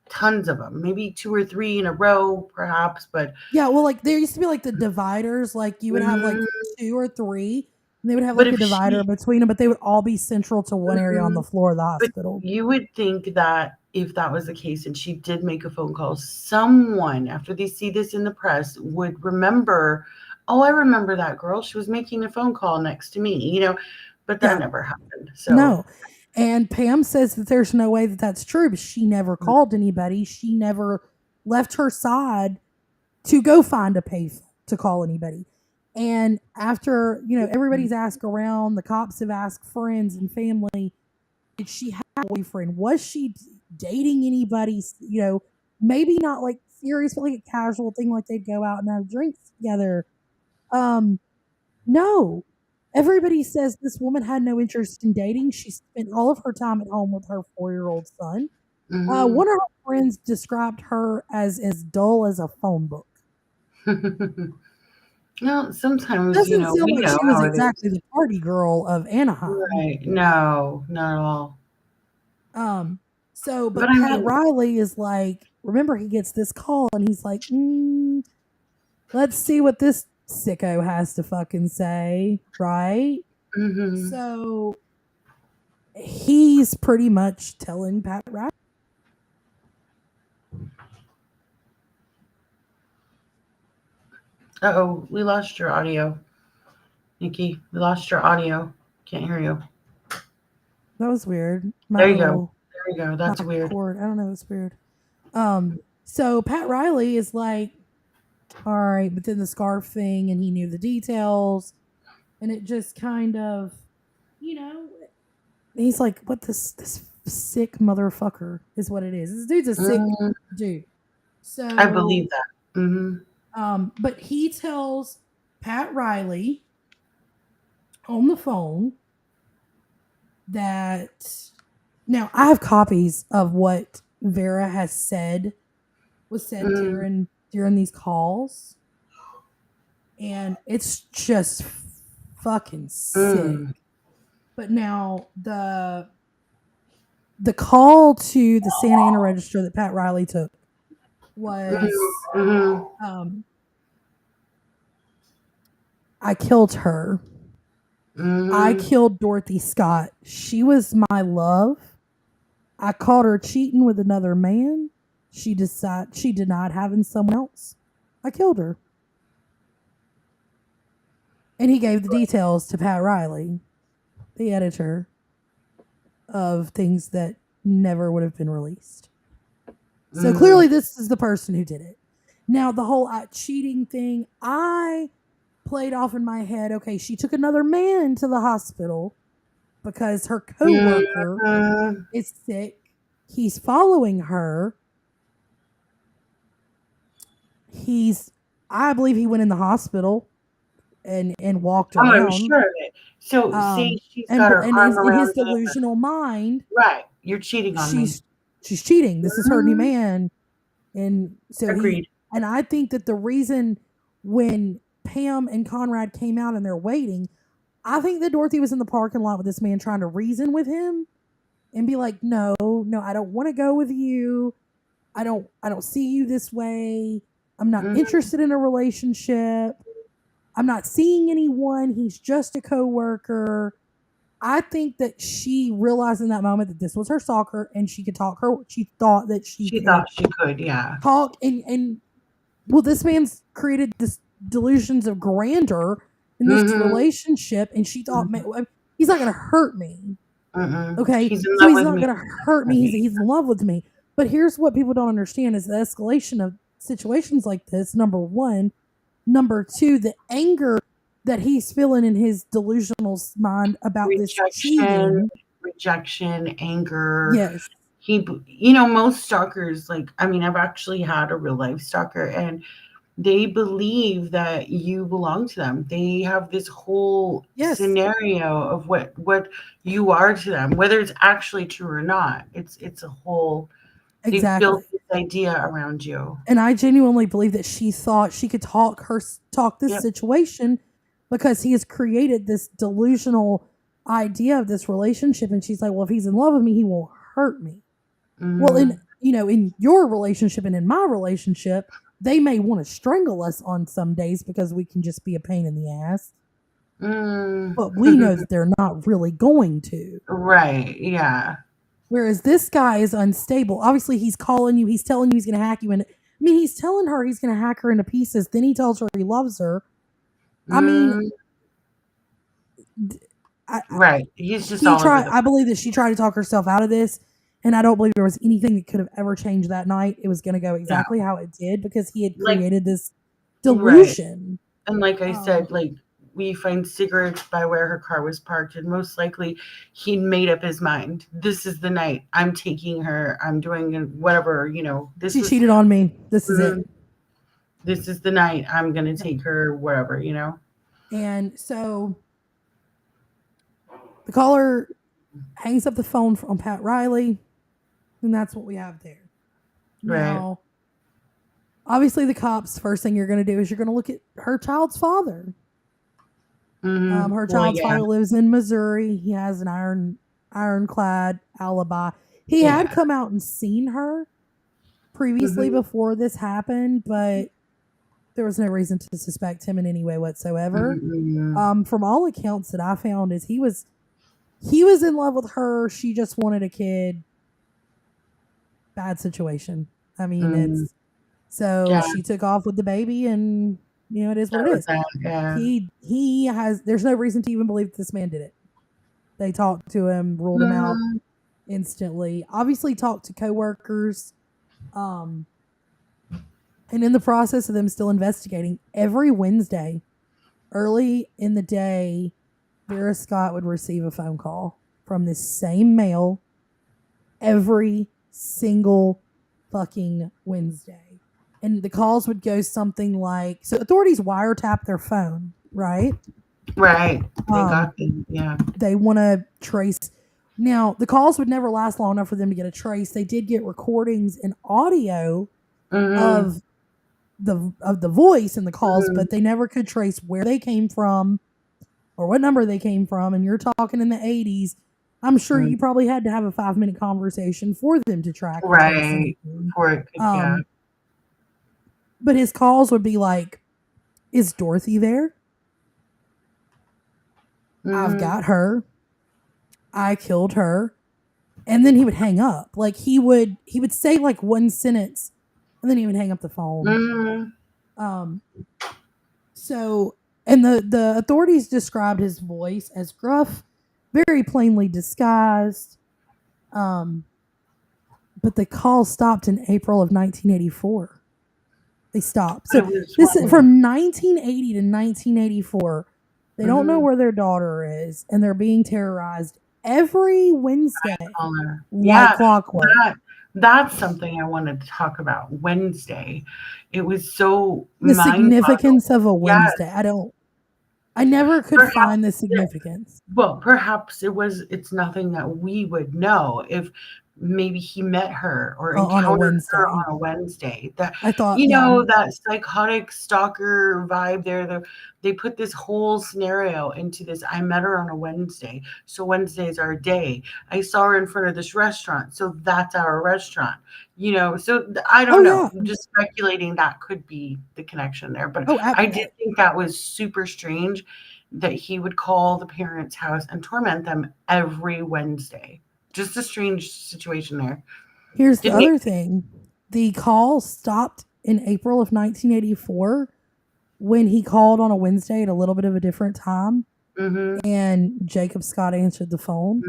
tons of them, maybe 2 or 3 in a row, perhaps. But yeah, well, like, there used to be like the dividers, like you would have like 2 or 3. And they would have like a divider between them, but they would all be central to one area on the floor of the hospital. But you would think that if that was the case and she did make a phone call, someone, after they see this in the press, would remember, oh, I remember that girl. She was making a phone call next to me, but that never happened. So no. And Pam says that there's no way that that's true, but she never called anybody. She never left her side to go find a payphone to call anybody. And after, everybody's asked around, the cops have asked friends and family, did she have a boyfriend? Was she dating anybody? Maybe not like serious, but like a casual thing, like they'd go out and have drinks together. No. Everybody says this woman had no interest in dating. She spent all of her time at home with her 4-year-old son. One of her friends described her as dull as a phone book. No, sometimes, doesn't feel like she was exactly the party girl of Anaheim. Right. No, not at all. But Pat Riley is like, remember, he gets this call and he's like, let's see what this sicko has to fucking say, right? So he's pretty much telling Pat Riley. Uh-oh, we lost your audio. Nikki, we lost your audio. Can't hear you. That was weird. There you go. That's weird. Cord. I don't know. It's weird. So Pat Riley is like, all right, but then the scarf thing, and he knew the details. And it just kind of, you know, he's like, what this sick motherfucker is what it is. This dude's a sick dude. I believe So, that. but he tells Pat Riley on the phone that now I have copies of what Vera has said was said during these calls, and it's just fucking sick. But now the call to the Santa Ana Register that Pat Riley took was I killed her. I killed Dorothy Scott. She was my love. I caught her cheating with another man. She denied having someone else. I killed her. And he gave the details to Pat Riley, the editor, of things that never would have been released. So clearly this is the person who did it. Now, the whole cheating thing, I played off in my head, okay, she took another man to the hospital because her coworker is sick. He's following her. I believe he went in the hospital and walked around. I'm sure of it. So, see, she's got her arm around in his delusional mind. Right. You're cheating on me. She's cheating. This is her new man. And so agreed. And I think that the reason when Pam and Conrad came out and they're waiting, I think that Dorothy was in the parking lot with this man trying to reason with him and be like, no, I don't want to go with you. I don't see you this way. I'm not interested in a relationship. I'm not seeing anyone. He's just a coworker. I think that she realized in that moment that this was her stalker and she could talk her. She thought that she could, yeah. Talk and well, this man's created this delusions of grandeur in this relationship, and she thought, he's not going to hurt me. Okay, so he's not going to hurt me. He's in love with me. But here's what people don't understand is the escalation of situations like this. Number one. Number two, the anger that he's feeling in his delusional mind about this cheating. Rejection, anger. Yes. Most stalkers, I've actually had a real life stalker, and they believe that you belong to them. They have this whole scenario of what you are to them, whether it's actually true or not. It's a whole exactly. They built this idea around you. And I genuinely believe that she thought she could talk this situation because he has created this delusional idea of this relationship. And she's like, well, if he's in love with me, he won't hurt me. Well, in your relationship and in my relationship, they may want to strangle us on some days because we can just be a pain in the ass. But we know that they're not really going to. Right. Yeah. Whereas this guy is unstable. Obviously, he's calling you. He's telling you he's going to hack you. And he's telling her he's going to hack her into pieces. Then he tells her he loves her. Right. He's just I believe that she tried to talk herself out of this. And I don't believe there was anything that could have ever changed that night. It was going to go exactly how it did because he had created this delusion. Right. And like I said, we find cigarettes by where her car was parked, and most likely he made up his mind. This is the night. I'm taking her. I'm doing whatever, She cheated on me. This is it. This is the night. I'm going to take her, whatever, And so the caller hangs up the phone on Pat Riley, and that's what we have there. Right. Now, obviously the cops, first thing you're going to do is you're going to look at her child's father. Her child's father lives in Missouri. He has an ironclad alibi. He had come out and seen her previously before this happened, but there was no reason to suspect him in any way whatsoever. From all accounts that I found is he was in love with her. She just wanted a kid. Bad situation. She took off with the baby, and it is what it is. He has. There's no reason to even believe that this man did it. They talked to him, ruled him out instantly. Obviously, talked to coworkers, and in the process of them still investigating, every Wednesday early in the day, Vera Scott would receive a phone call from this same male every single fucking Wednesday. And the calls would go something like, so authorities wiretap their phone, right? Right. They got them. Yeah. They want to trace. Now, the calls would never last long enough for them to get a trace. They did get recordings and audio of the voice in the calls, but they never could trace where they came from or what number they came from. And you're talking in the 80s. I'm sure you probably had to have a 5-minute conversation for them to track. Right. For it, yeah. But his calls would be like, is Dorothy there? I've got her. I killed her. And then he would hang up. Like he would say like one sentence and then he would hang up the phone. So, and the authorities described his voice as gruff, very plainly disguised. But the call stopped in April of 1984. They stopped. So this is from 1980 to 1984. They don't know where their daughter is, and they're being terrorized every Wednesday. Like clockwork. That's something I wanted to talk about. Wednesday. It was so the significance of a Wednesday. Yes. I never could find the significance. Well, perhaps it's nothing that we would know if maybe he met her or encountered her on a Wednesday. That I thought, that psychotic stalker vibe there. They put this whole scenario into this. I met her on a Wednesday, so Wednesday's our day. I saw her in front of this restaurant, so that's our restaurant. So I don't know. I'm just speculating that could be the connection there. But I did think that was super strange that he would call the parents' house and torment them every Wednesday. Just a strange situation there. Here's the other thing. The call stopped in April of 1984 when he called on a Wednesday at a little bit of a different time. And Jacob Scott answered the phone.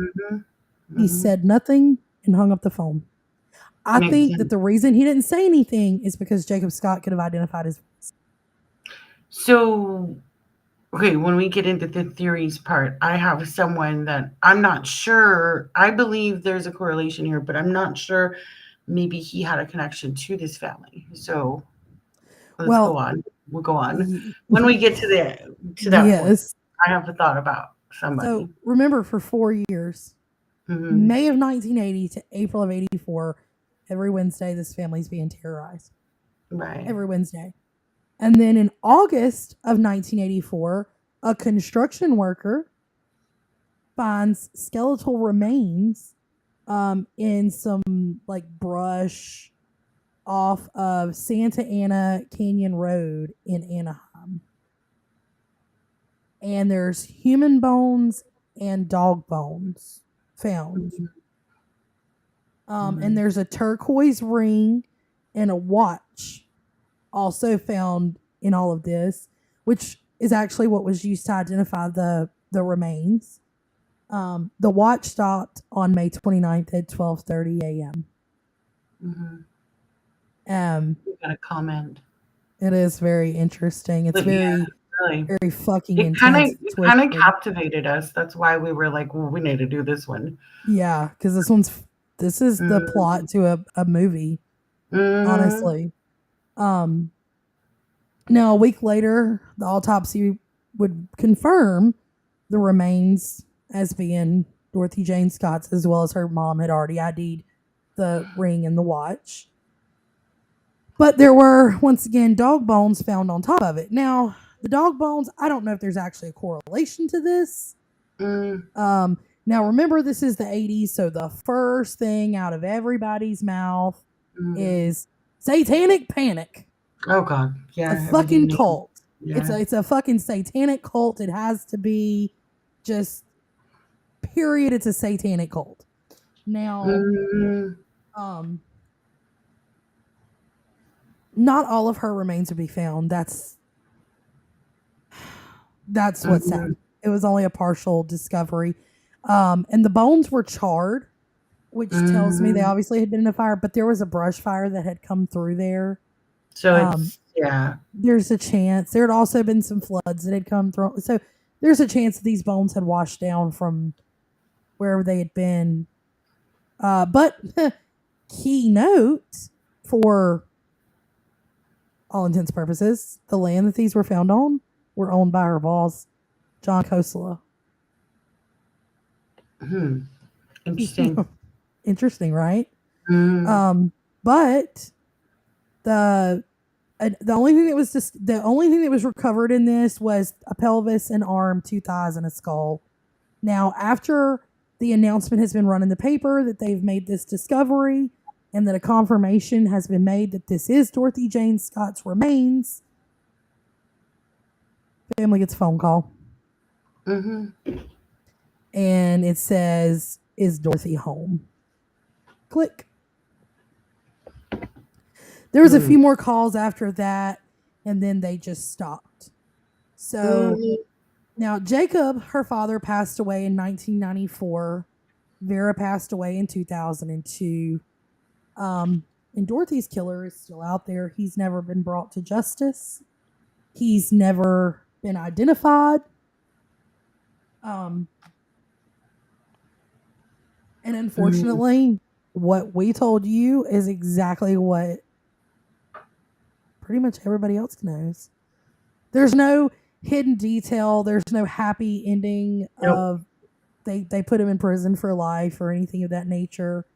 He said nothing and hung up the phone. I think that the reason he didn't say anything is because Jacob Scott could have identified his voice. So, okay, when we get into the theories part, I have someone that I'm not sure. I believe there's a correlation here, but I'm not sure. Maybe he had a connection to this family. So let's go on. We'll go on. When we get to that point, I have a thought about somebody. So remember, for 4 years, May of 1980 to April of 84, every Wednesday, this family's being terrorized. Right. Every Wednesday. And then in August of 1984, a construction worker finds skeletal remains in some like brush off of Santa Ana Canyon Road in Anaheim. And there's human bones and dog bones found. And there's a turquoise ring and a watch also found in all of this, which is actually what was used to identify the remains. The watch stopped on May 29th at 12:30 a.m. You got a comment. It is very interesting. It's very fucking intense. It kind of captivated us. That's why we were like, well, we need to do this one. Yeah, because this is the plot to a movie. Honestly. Now, a week later, the autopsy would confirm the remains as being Dorothy Jane Scott's, as well as her mom had already ID'd the ring and the watch. But there were, once again, dog bones found on top of it. Now, the dog bones, I don't know if there's actually a correlation to this. Now, remember, this is the 80s, so the first thing out of everybody's mouth is satanic panic. Oh, God. Yeah. A fucking cult. Yeah. It's a fucking satanic cult. It has to be just, period, it's a satanic cult. Now, not all of her remains would be found. That's what's sad. It was only a partial discovery. And the bones were charred, which tells me they obviously had been in a fire, but there was a brush fire that had come through there. So Yeah. there's a chance. There had also been some floods that had come through. So there's a chance that these bones had washed down from wherever they had been. But key note for all intents and purposes, the land that these were found on were owned by her boss, John Kosela. Interesting. Interesting, right? Mm. But the only thing that was the only thing that was recovered in this was a pelvis, an arm, two thighs, and a skull. Now, after the announcement has been run in the paper that they've made this discovery and that a confirmation has been made that this is Dorothy Jane Scott's remains, family gets a phone call. And it says, "Is Dorothy home?" Click. There was a few more calls after that, and then they just stopped. So now Jacob, her father, passed away in 1994. Vera passed away in 2002. And Dorothy's killer is still out there. He's never been brought to justice. He's never been identified. And unfortunately, what we told you is exactly what pretty much everybody else knows. There's no hidden detail. There's no happy ending of they put him in prison for life or anything of that nature.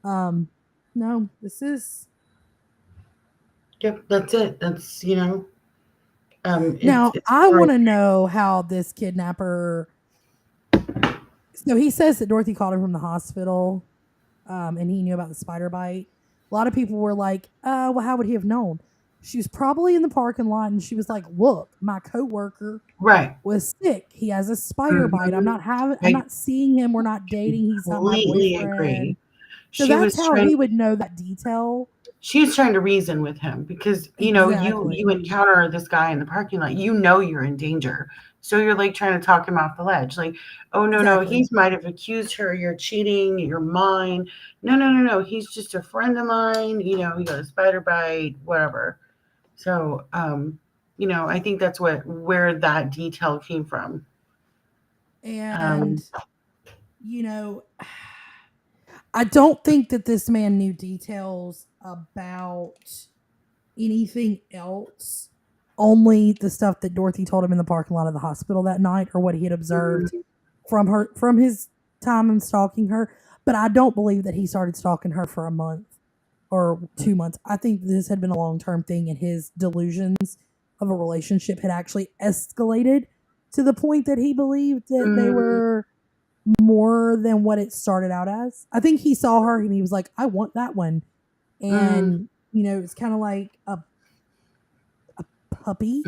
No, this is. Yep, that's it. That's, Now, I want to know how this kidnapper. So he says that Dorothy called him from the hospital, and he knew about the spider bite. A lot of people were like, well, how would he have known? She was probably in the parking lot, and she was like, look, my coworker was sick. He has a spider bite. I'm not seeing him. We're not dating. He's not my boyfriend. Agree. So that's how he would know that detail. She was trying to reason with him because, you encounter this guy in the parking lot, you're in danger. So you're like trying to talk him off the ledge. Like, oh, no, he might have accused her. You're cheating. You're mine. No. He's just a friend of mine. He got a spider bite, whatever. So, I think that's where that detail came from. And, I don't think that this man knew details about anything else, only the stuff that Dorothy told him in the parking lot of the hospital that night or what he had observed from his time in stalking her. But I don't believe that he started stalking her for a month or 2 months. I think this had been a long-term thing, and his delusions of a relationship had actually escalated to the point that he believed that they were more than what it started out as. I think he saw her and he was like, I want that one. And, it's kind of like a puppy.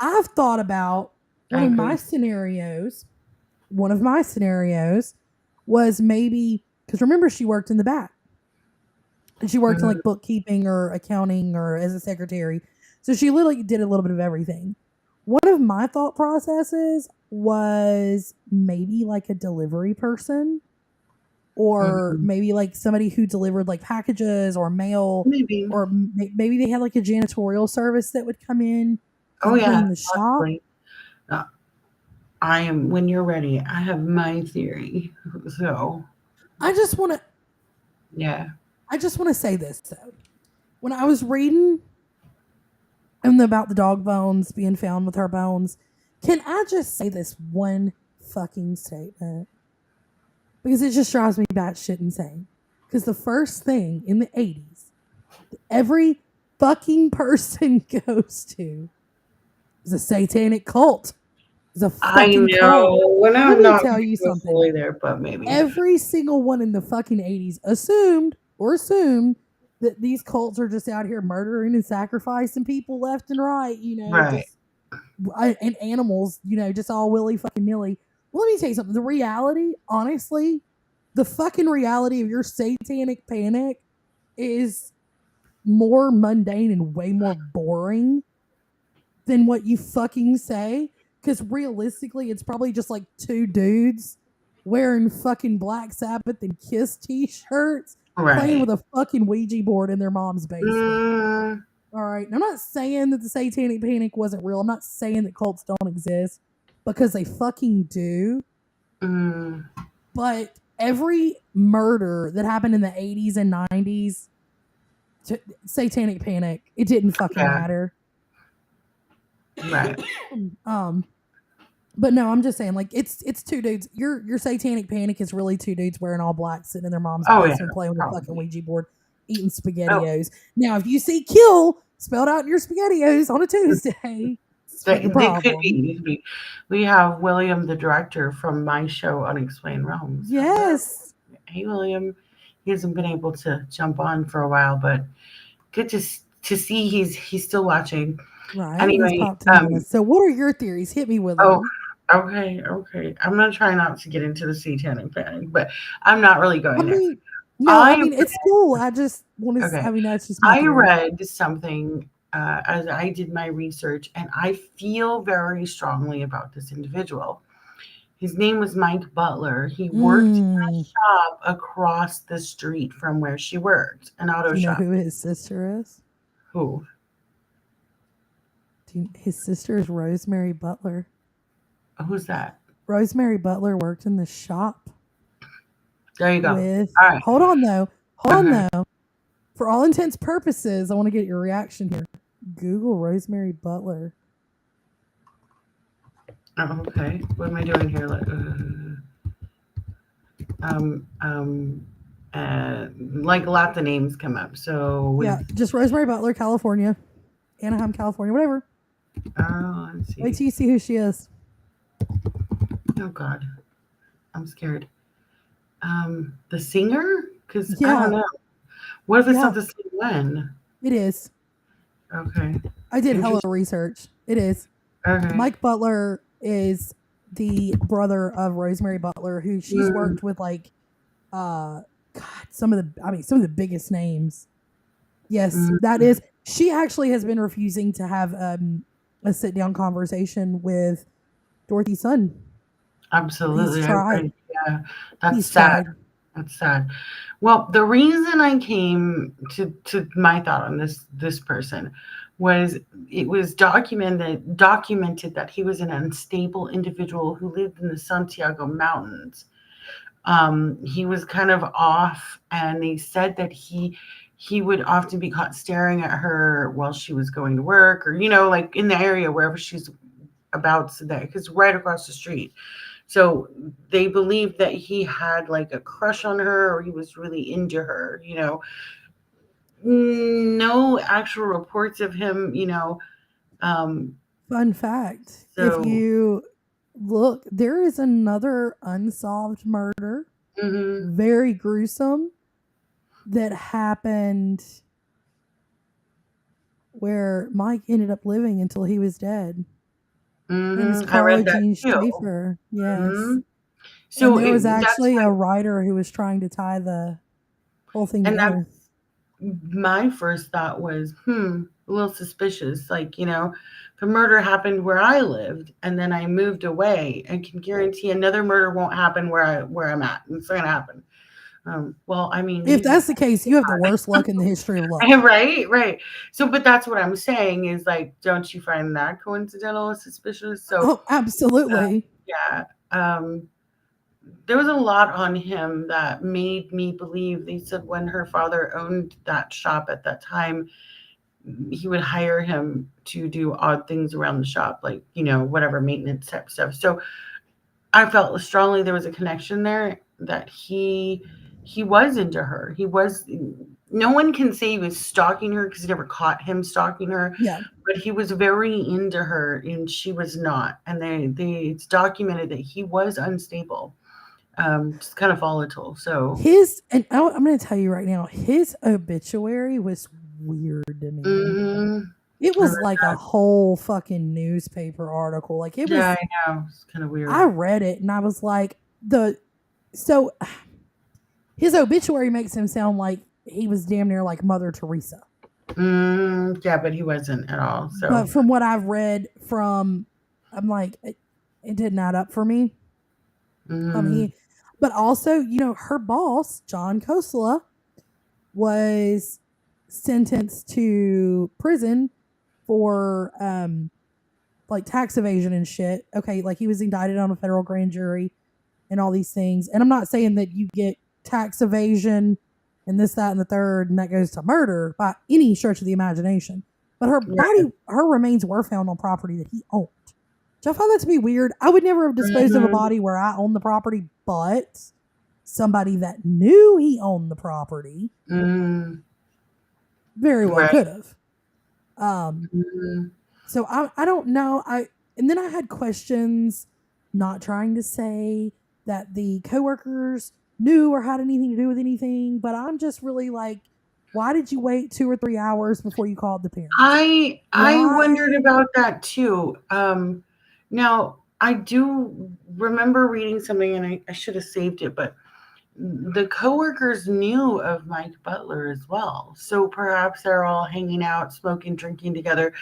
I've thought about one of my scenarios was maybe, because remember, she worked in the back. And she worked in like bookkeeping or accounting or as a secretary. So she literally did a little bit of everything. One of my thought processes was maybe like a delivery person, or maybe like somebody who delivered like packages or mail, or maybe they had like a janitorial service that would come in and clean the shop. When you're ready, I have my theory. So I just want to say this though. When I was reading about the dog bones being found with her bones, can I just say this one fucking statement? Because it just drives me batshit insane. Because the first thing in the 80s that every fucking person goes to is a satanic cult. It's a fucking cult. Let me tell you something. There, but maybe every single one in the fucking 80s assumed that these cults are just out here murdering and sacrificing people left and right, and animals, just all willy fucking nilly. Well, let me tell you something. The reality, honestly, the fucking reality of your satanic panic is more mundane and way more boring than what you fucking say. Because realistically, it's probably just like two dudes wearing fucking Black Sabbath and Kiss t-shirts, playing with a fucking Ouija board in their mom's basement. All right. And I'm not saying that the satanic panic wasn't real. I'm not saying that cults don't exist because they fucking do. Mm, But every murder that happened in the 80s and 90s, satanic panic, it didn't fucking yeah, matter. right. But no, I'm just saying, like, it's two dudes. Your satanic panic is really two dudes wearing all black, sitting in their mom's Oh, yeah, basement playing with a fucking probably. Ouija board, eating Oh, spaghettios. Now, if you see kill spelled out in your spaghettios on a Tuesday, it's a fucking they could problem. be. We have William, the director from my show, Unexplained Realms. Hello. Yes. Hey, William. He hasn't been able to jump on for a while, but good to see he's still watching. Right. He's Anyway, popped in on us. So what are your theories? Hit me with oh, them. okay. I'm gonna try not to get into the satanic panic, but I'm not really I going there. mean, no, I I mean it's cool. I just want to. okay. I mean, that's just my I theory. read something as I did my research, and I feel very strongly about this individual. His name was Mike Butler. He worked in a Mm. shop across the street from where she worked, an auto Do you know shop. who his sister is? Who? His sister is Rosemary Butler. Who's that? Rosemary Butler worked in the shop There you go. with. All right. Hold on though. Hold on Okay. though. For all intents purposes, I want to get your reaction here. Google Rosemary Butler. Oh, okay. What am I doing here? Um, um, like lots of names come up. So Yeah, with just Rosemary Butler, California, Anaheim, California, whatever. let's Wait see. till you see who she is. Oh God, I'm scared. The singer? Because I don't Yeah, know. What if it's not yeah, the same one? it is. Okay. I did hella Interesting. research. It is. Okay. Mike Butler is the brother of Rosemary Butler, who she's Mm, worked with like God, some of the biggest names. Yes, that mm, is. She actually has been refusing to have a sit down conversation with Dorothy's son. He's absolutely. tried. Yeah, that's He's sad. tried. That's sad. Well, the reason I came to my thought on this person was it was documented that he was an unstable individual who lived in the Santiago Mountains. He was kind of off, and they said that he would often be caught staring at her while she was going to work, or like in the area wherever she's about to that, because right across the street. So they believed that he had like a crush on her, or he was really into her. No actual reports of him. Um, Fun fact, if so. you look, there is another unsolved murder, Hmm. very gruesome, that happened where Mike ended up living until he was dead. Her name is I Carla read that Jean too. Schaefer. Hmm. Yes. And So there was that's actually a writer who was trying to tie the whole thing and together. that's my first thought was, a little suspicious. Like, the murder happened where I lived, and then I moved away. I can guarantee another murder won't happen where I'm at. It's not gonna happen. Well, I mean, If he's a that's the case, you have the worst luck in the history of luck. right. So, but that's what I'm saying is like, don't you find that coincidental or suspicious? So, Oh, absolutely. yeah. There was a lot on him that made me believe. They said when her father owned that shop at that time, he would hire him to do odd things around the shop, like, whatever maintenance type stuff. So I felt strongly there was a connection there, that he was into her. He was. No one can say he was stalking her because he never caught him stalking her, Yeah. but he was very into her and she was not. And it's documented that he was unstable, just kind of volatile. So, I'm going to tell you right now, his obituary was weird to me. mhm, It I was read like a that. whole fucking newspaper article. Like it Yeah, was, I know. It's kind of I weird. read it and I was like, so his obituary makes him sound like he was damn near like Mother Teresa. Yeah, but he wasn't at all. But So, from what I've read I'm like, it didn't add up for me. mhm, He, but also, her boss, John Kosela, was sentenced to prison for like tax evasion and shit. Okay, like he was indicted on a federal grand jury and all these things. And I'm not saying that you get tax evasion and this, that, and the third, and that goes to murder by any stretch of the imagination. But her body, her remains were found on property that he owned. So I find that to be weird. I would never have disposed of a body where I own the property, but somebody that knew he owned the property very well could have. So I don't know. And then I had questions, not trying to say that the coworkers knew or had anything to do with anything, but I'm just really like, why did you wait 2 or 3 hours before you called the parents? I wondered about that too. Now I do remember reading something, and I should have saved it, but the coworkers knew of Mike Butler as well. So perhaps they're all hanging out, smoking, drinking together,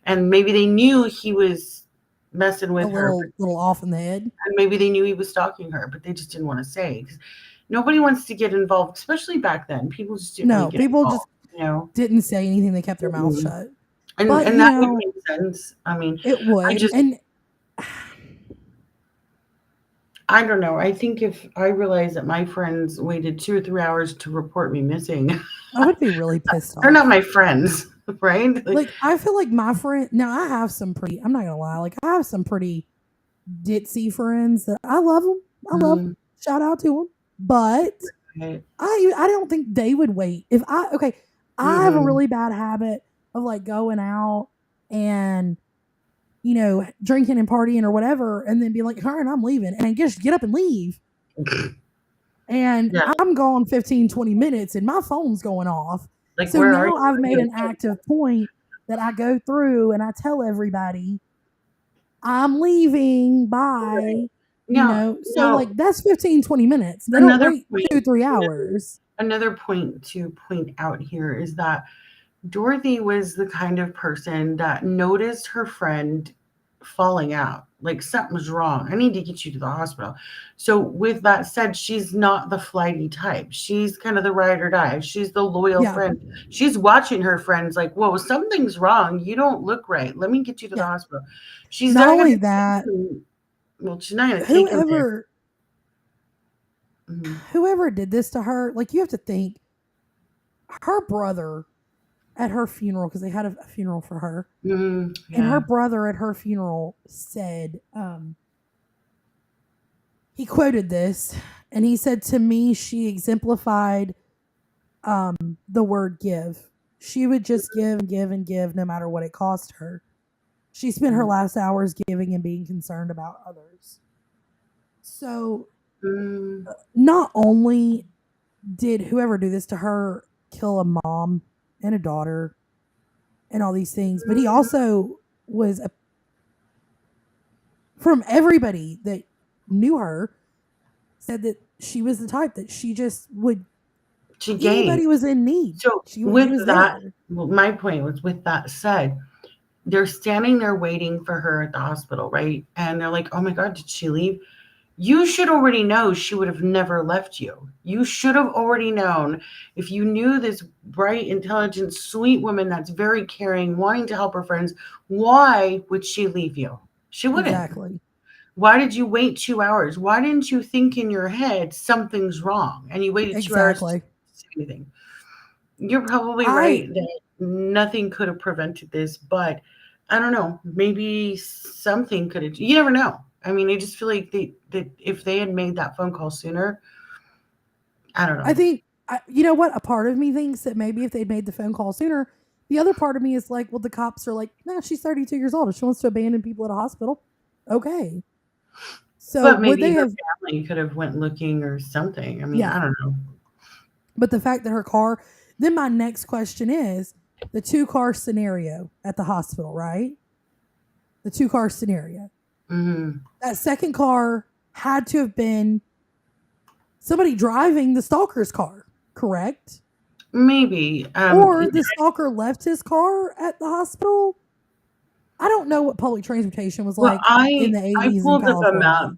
and maybe they knew he was messing with her, little off in the head, and maybe they knew he was stalking her, but they just didn't want to say. Nobody wants to get involved, especially back then. People just didn't really get involved, didn't say anything. They kept their mouth shut. And that would make sense. I mean, it would. And I don't know. I think if I realized that my friends waited 2 or 3 hours to report me missing, I would be really pissed off. They're not my friends, right? Like I feel like my friend. Now I have some pretty. I'm not gonna lie. Like I have some pretty ditzy friends that I love them. I love them. Shout out to them. But I don't think they would wait. If I have a really bad habit of like going out and drinking and partying or whatever, and then being like, all right, I'm leaving, and just get up and leave. And I'm gone 15, 20 minutes and my phone's going off. Like, so now I've made an active point that I go through and I tell everybody I'm leaving. Bye. So like that's 15, 20 minutes. They don't wait 2, 3 hours. Another point to point out here is that Dorothy was the kind of person that noticed her friend falling out. Like something's wrong. I need to get you to the hospital. So with that said, she's not the flighty type. She's kind of the ride or die. She's the loyal friend. She's watching her friends like, whoa, something's wrong. You don't look right. Let me get you to the hospital. She's not only that. Well, she's not going to take him there. Whoever did this to her, like you have to think, her brother at her funeral, because they had a funeral for her, and her brother at her funeral said, he quoted this, and he said, to me, she exemplified the word give. She would just give and give and give no matter what it cost her. She spent her last hours giving and being concerned about others. So not only did whoever do this to her kill a mom and a daughter and all these things, but he also was from everybody that knew her said that she was the type that she just would. Anybody was in need. So with that, well, my point was, with that said, they're standing there waiting for her at the hospital, right? And they're like, oh my God, did she leave? You should already know she would have never left you. You should have already known. If you knew this bright, intelligent, sweet woman that's very caring, wanting to help her friends, why would she leave you? She wouldn't. Exactly. Why did you wait 2 hours? Why didn't you think in your head something's wrong and you waited 2 hours to say anything? You're probably right that nothing could have prevented this, but I don't know. Maybe something could have. You never know. I mean, I just feel like that if they had made that phone call sooner, I don't know. I think, you know what? A part of me thinks that maybe if they'd made the phone call sooner, the other part of me is like, well, the cops are like, nah, she's 32 years old. If she wants to abandon people at a hospital, okay. So but maybe her family could have went looking or something. I mean, I don't know. But the fact that her car, then my next question is the 2-car scenario at the hospital, right? The 2-car scenario. Mm-hmm. That second car had to have been somebody driving the stalker's car, correct? Maybe. Or the stalker left his car at the hospital. I don't know what public transportation was like in the 80s in California.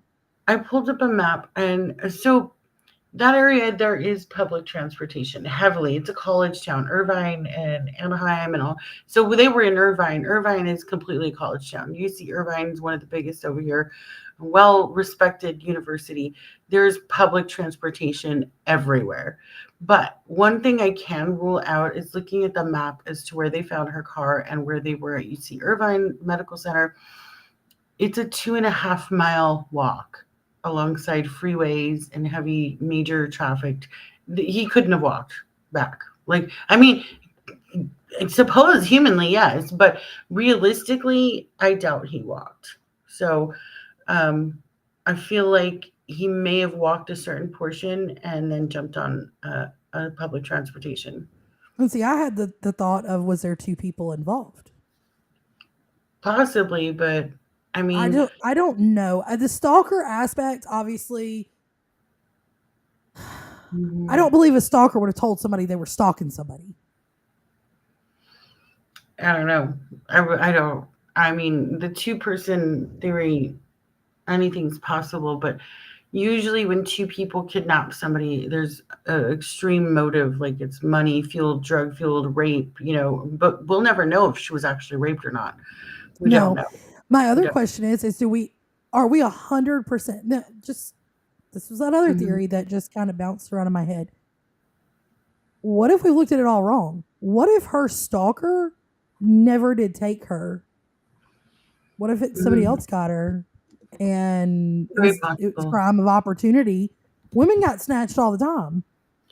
I pulled up a map, and so that area, there is public transportation heavily. It's a college town, Irvine and Anaheim and all. So they were in Irvine. Irvine is completely a college town. UC Irvine is one of the biggest over here, well respected university. There's public transportation everywhere. But one thing I can rule out is looking at the map as to where they found her car and where they were at UC Irvine Medical Center. It's a 2.5 mile walk alongside freeways and heavy major traffic. He couldn't have walked back. Like, I mean, I suppose humanly, yes, but realistically, I doubt he walked. So I feel like he may have walked a certain portion and then jumped on public transportation. And see, I had the thought of, was there two people involved? Possibly, but I mean, I don't know. The stalker aspect, obviously, I don't believe a stalker would have told somebody they were stalking somebody. I don't know. I don't. I mean, the two-person theory, anything's possible, but usually when two people kidnap somebody, there's an extreme motive, like it's money fueled, drug fueled, rape, but we'll never know if she was actually raped or not. We don't know. My other question is are we 100%? No, just, this was that other theory that just kind of bounced around in my head. What if we looked at it all wrong? What if her stalker never did take her? What if somebody else got her and it was crime of opportunity? Women got snatched all the time.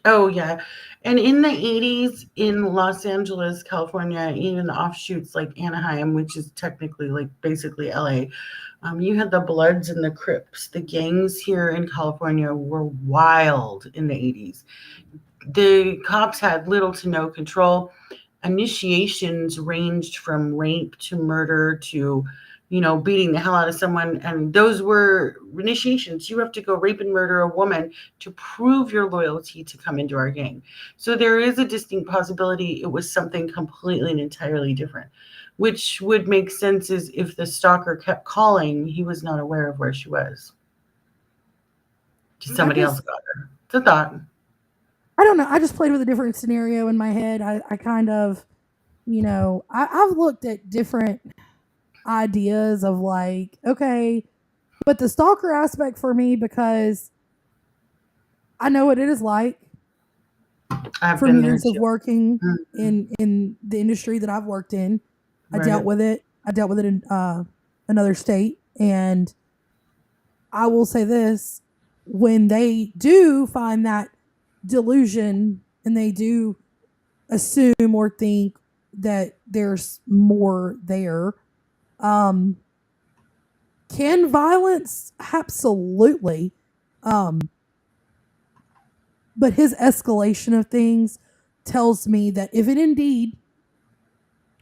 Oh, yeah. And in the 80s in Los Angeles, California, even the offshoots like Anaheim, which is technically like basically LA, you had the Bloods and the Crips. The gangs here in California were wild in the 80s. The cops had little to no control. Initiations ranged from rape to murder to beating the hell out of someone. And those were initiations. You have to go rape and murder a woman to prove your loyalty to come into our gang. So there is a distinct possibility it was something completely and entirely different, which would make sense is if the stalker kept calling, he was not aware of where she was. Somebody else got her. It's a thought. I don't know. I just played with a different scenario in my head. I kind of, I've looked at different ideas of like, okay, but the stalker aspect for me, because I know what it is like from years of working in the industry that I've worked in. I dealt with it. I dealt with it in another state, and I will say this: when they do find that delusion and they do assume or think that there's more there, can violence? Absolutely. But his escalation of things tells me that if it indeed,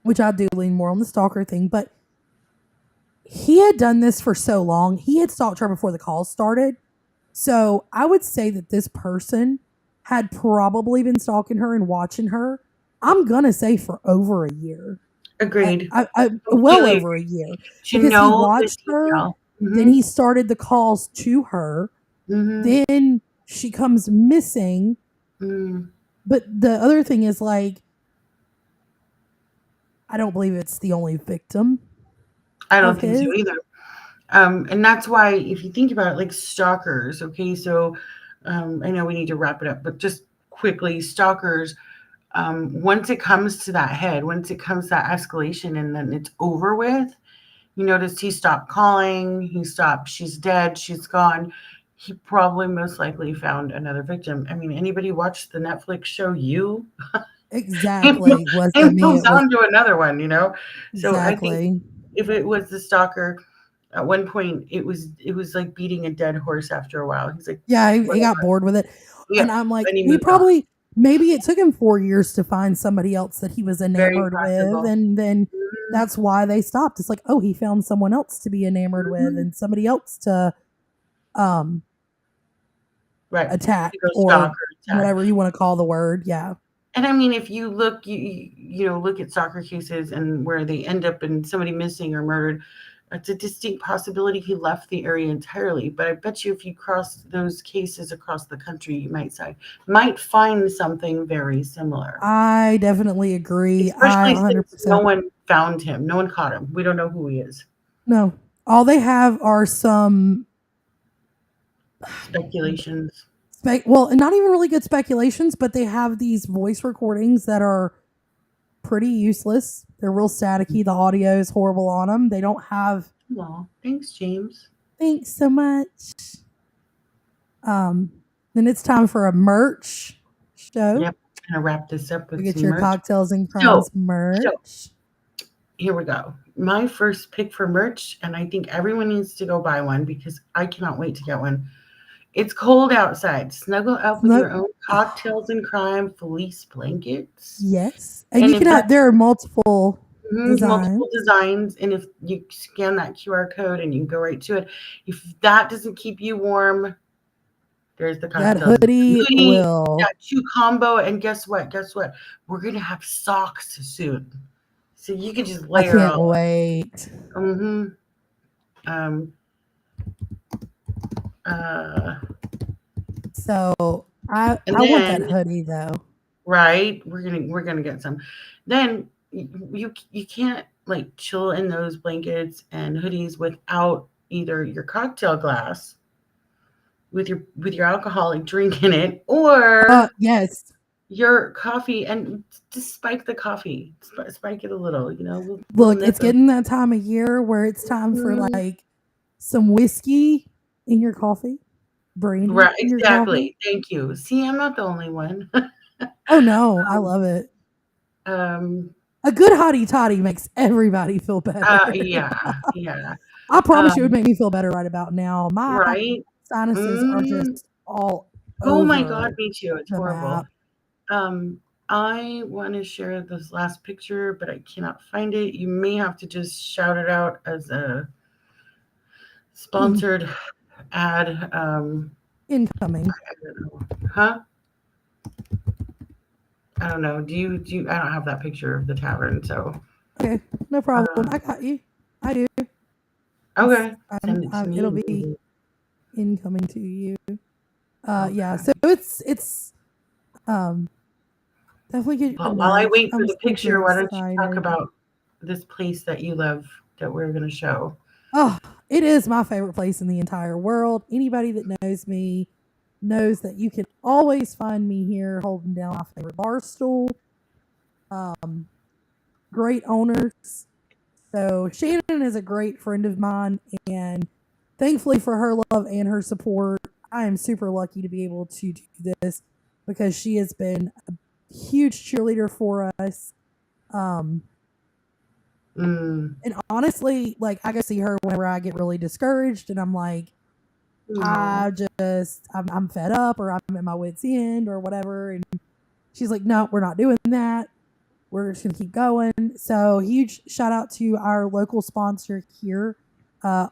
which I do lean more on the stalker thing, but he had done this for so long, he had stalked her before the call started. So I would say that this person had probably been stalking her and watching her, I'm going to say, for over a year. Agreed. Well over a year. Because he watched her, then he started the calls to her, then she comes missing. But the other thing is, like, I don't believe it's the only victim. I don't think so either. And that's why, if you think about it, like stalkers, okay, so I know we need to wrap it up, but just quickly, stalkers, once it comes to that head, once it comes to that escalation and then it's over with, you notice he stopped calling, he stopped, she's dead, she's gone. He probably most likely found another victim. I mean, anybody watched the Netflix show You? Exactly. It moves on to another one, So exactly. I think if it was the stalker, at one point it was like beating a dead horse after a while. He's like, yeah, he got bored with it. Yeah, and I'm like, he probably, maybe it took him 4 years to find somebody else that he was enamored with. And then that's why they stopped. It's like, oh, he found someone else to be enamored with and somebody else to attack or whatever you want to call the word. Yeah. And I mean, if you look, you look at stalker cases and where they end up in somebody missing or murdered, It's a distinct possibility he left the area entirely, but I bet you if you cross those cases across the country, you might find something very similar. I definitely agree. I Especially since no 100%. one found him, no one caught him. We don't know who he is. No, all they have are some Speculations. well, not even really good speculations, but they have these voice recordings that are pretty useless. They're real staticky. The audio is horrible on them. They don't have. Well, thanks, James. Thanks so much. Then it's time for a merch show. Yep. Gonna wrap this up with We get some your merch. cocktails and crimes merch. Here we go. My first pick for merch, and I think everyone needs to go buy one because I cannot wait to get one. It's cold outside. Snuggle up with your own cocktails and crime fleece blankets. Yes, and you can have. There are multiple designs, and if you scan that QR code and you can go right to it, if that doesn't keep you warm, there's the cocktails. That hoodie will. That 2 combo, and guess what? We're gonna have socks soon, so you can just layer. I can't wait. So I want that hoodie though. Right, we're gonna get some. Then you can't like chill in those blankets and hoodies without either your cocktail glass with your alcoholic drink in it, or yes, your coffee, and just spike the coffee, spike it a little. Look, it's getting that time of year where it's time for like some whiskey in your coffee. Brandy. Right, exactly. Thank you. See, I'm not the only one. Oh no, I love it. A good hottie toddy makes everybody feel better. Yeah. I promise you, it would make me feel better right about now. My sinuses are just all. Oh my god, me too. It's horrible. I want to share this last picture, but I cannot find it. You may have to just shout it out as a sponsored ad. Incoming. Huh? I don't know. Do you? I don't have that picture of the tavern, so. Okay, no problem. I got you. I do. Okay. It'll be incoming to you. Yeah. So it's definitely get. Well, while I wait for the picture, why don't you talk about this place that you love that we're going to show? Oh, it is my favorite place in the entire world. Anybody that knows me knows that you can always find me here holding down my favorite bar stool. Great owners. So Shannon is a great friend of mine, and thankfully for her love and her support, I am super lucky to be able to do this because she has been a huge cheerleader for us. And honestly, like I go see her whenever I get really discouraged and I'm like, I'm fed up or I'm at my wit's end or whatever. And she's like, no, we're not doing that. We're just going to keep going. So huge shout out to our local sponsor here,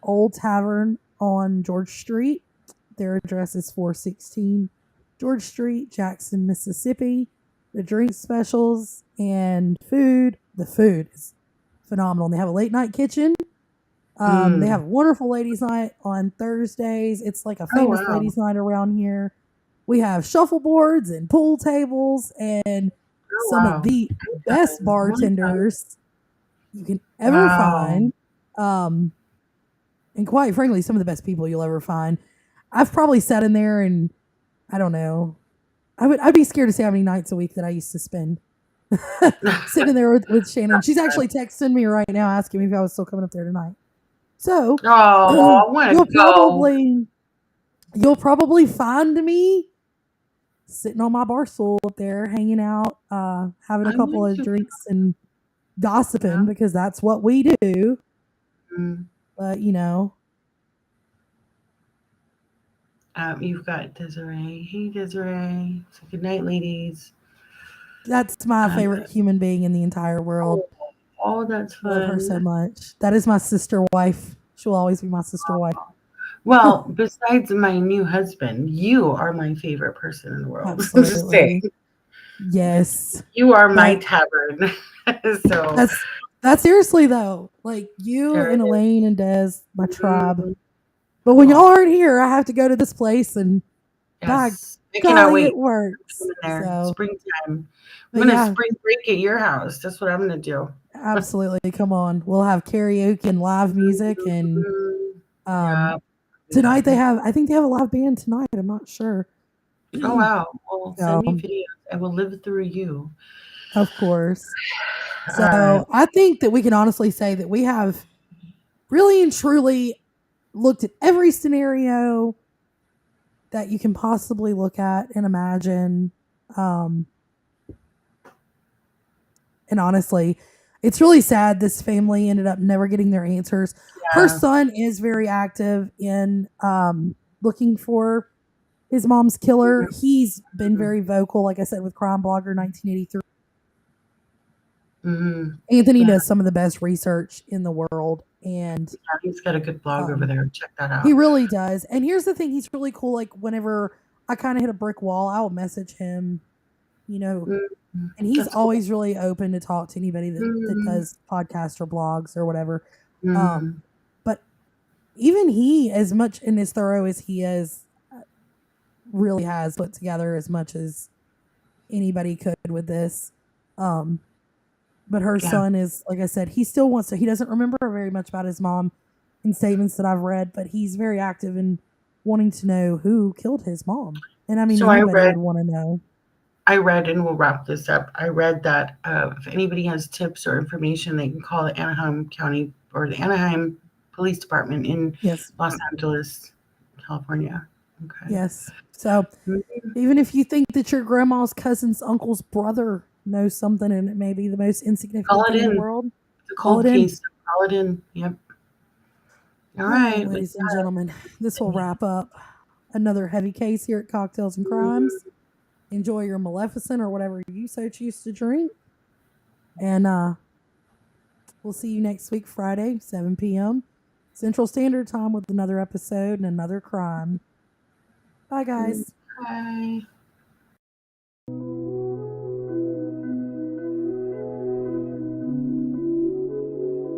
Old Tavern on George Street. Their address is 416 George Street, Jackson, Mississippi. The drink specials and food. The food is phenomenal. They have a late night kitchen. They have a wonderful ladies' night on Thursdays. It's like a famous ladies' night around here. We have shuffleboards and pool tables and some of the best bartenders you can ever find. And quite frankly, some of the best people you'll ever find. I've probably sat in there and I don't know. I'd be scared to say how many nights a week that I used to spend sitting there with Shannon. She's actually texting me right now asking me if I was still coming up there tonight. So you'll probably find me sitting on my bar stool up there, hanging out, having a couple of drinks and gossiping because that's what we do. But you've got Desiree. Hey, Desiree. So good night, ladies. That's my favorite human being in the entire world. Oh, that's fun. I love her so much. That is my sister wife. She'll always be my sister wife. Well, besides my new husband, you are my favorite person in the world. Absolutely. Yes. You are my tavern. So That's seriously though. Like you There and it is. Elaine and Des, my tribe. Mhm. But when Cool. y'all aren't here, I have to go to this place, and by Yes. I cannot golly, it wait. works. I'm in there. So, Springtime. I'm but gonna yeah, spring break at your house. That's what I'm gonna do. absolutely. Come on, we'll have karaoke and live music, and Mhm. um, Yeah. Do tonight that. they have. I think they have a live band tonight. I'm not sure. Oh wow. Well, So, send me videos. I will live through you. of course. All right. So I think that we can honestly say that we have really and truly looked at every scenario that you can possibly look at and imagine. Um, and honestly, it's really sad this family ended up never getting their answers. Her Yeah. son is very active in looking for his mom's killer. He's been Mhm. very vocal, like I said, with Crime Blogger 1983. Mhm. Anthony Yeah. does some of the best research in the world, and Yeah. He's got a good blog over um, there. Check that he out. really does. And here's the thing: he's really cool. Like whenever I kind of hit a brick wall, I'll message him, you know, Mhm. and he's That's cool. always really open to talk to anybody that Mhm. does podcasts or blogs or whatever. Mhm. But even he, as much and as thorough as he is, really has put together as much as anybody could with this. Um, but her Yeah. son is, like I said, he still wants to. He doesn't remember very much about his mom in statements that I've read, but he's very active in wanting to know who killed his mom. And I mean, So I anybody read would want to know. and we'll wrap this up. I read that if anybody has tips or information, they can call the Anaheim County or the Anaheim Police Department in Yes, Los Angeles, California. Okay. yes. So Mhm. even if you think that your grandma's cousin's uncle's brother knows something and it may be the most Call insignificant it thing in the in. world, It's a call it cold in. case. Call it in. Yep. All All right, right. With ladies and gentlemen, this will that, wrap up another heavy case here at Cocktails and Crimes. Enjoy your Maleficent or whatever you so choose to drink. And we'll see you next week, Friday, 7 p.m. Central Standard Time with another episode and another crime. Bye, guys. bye.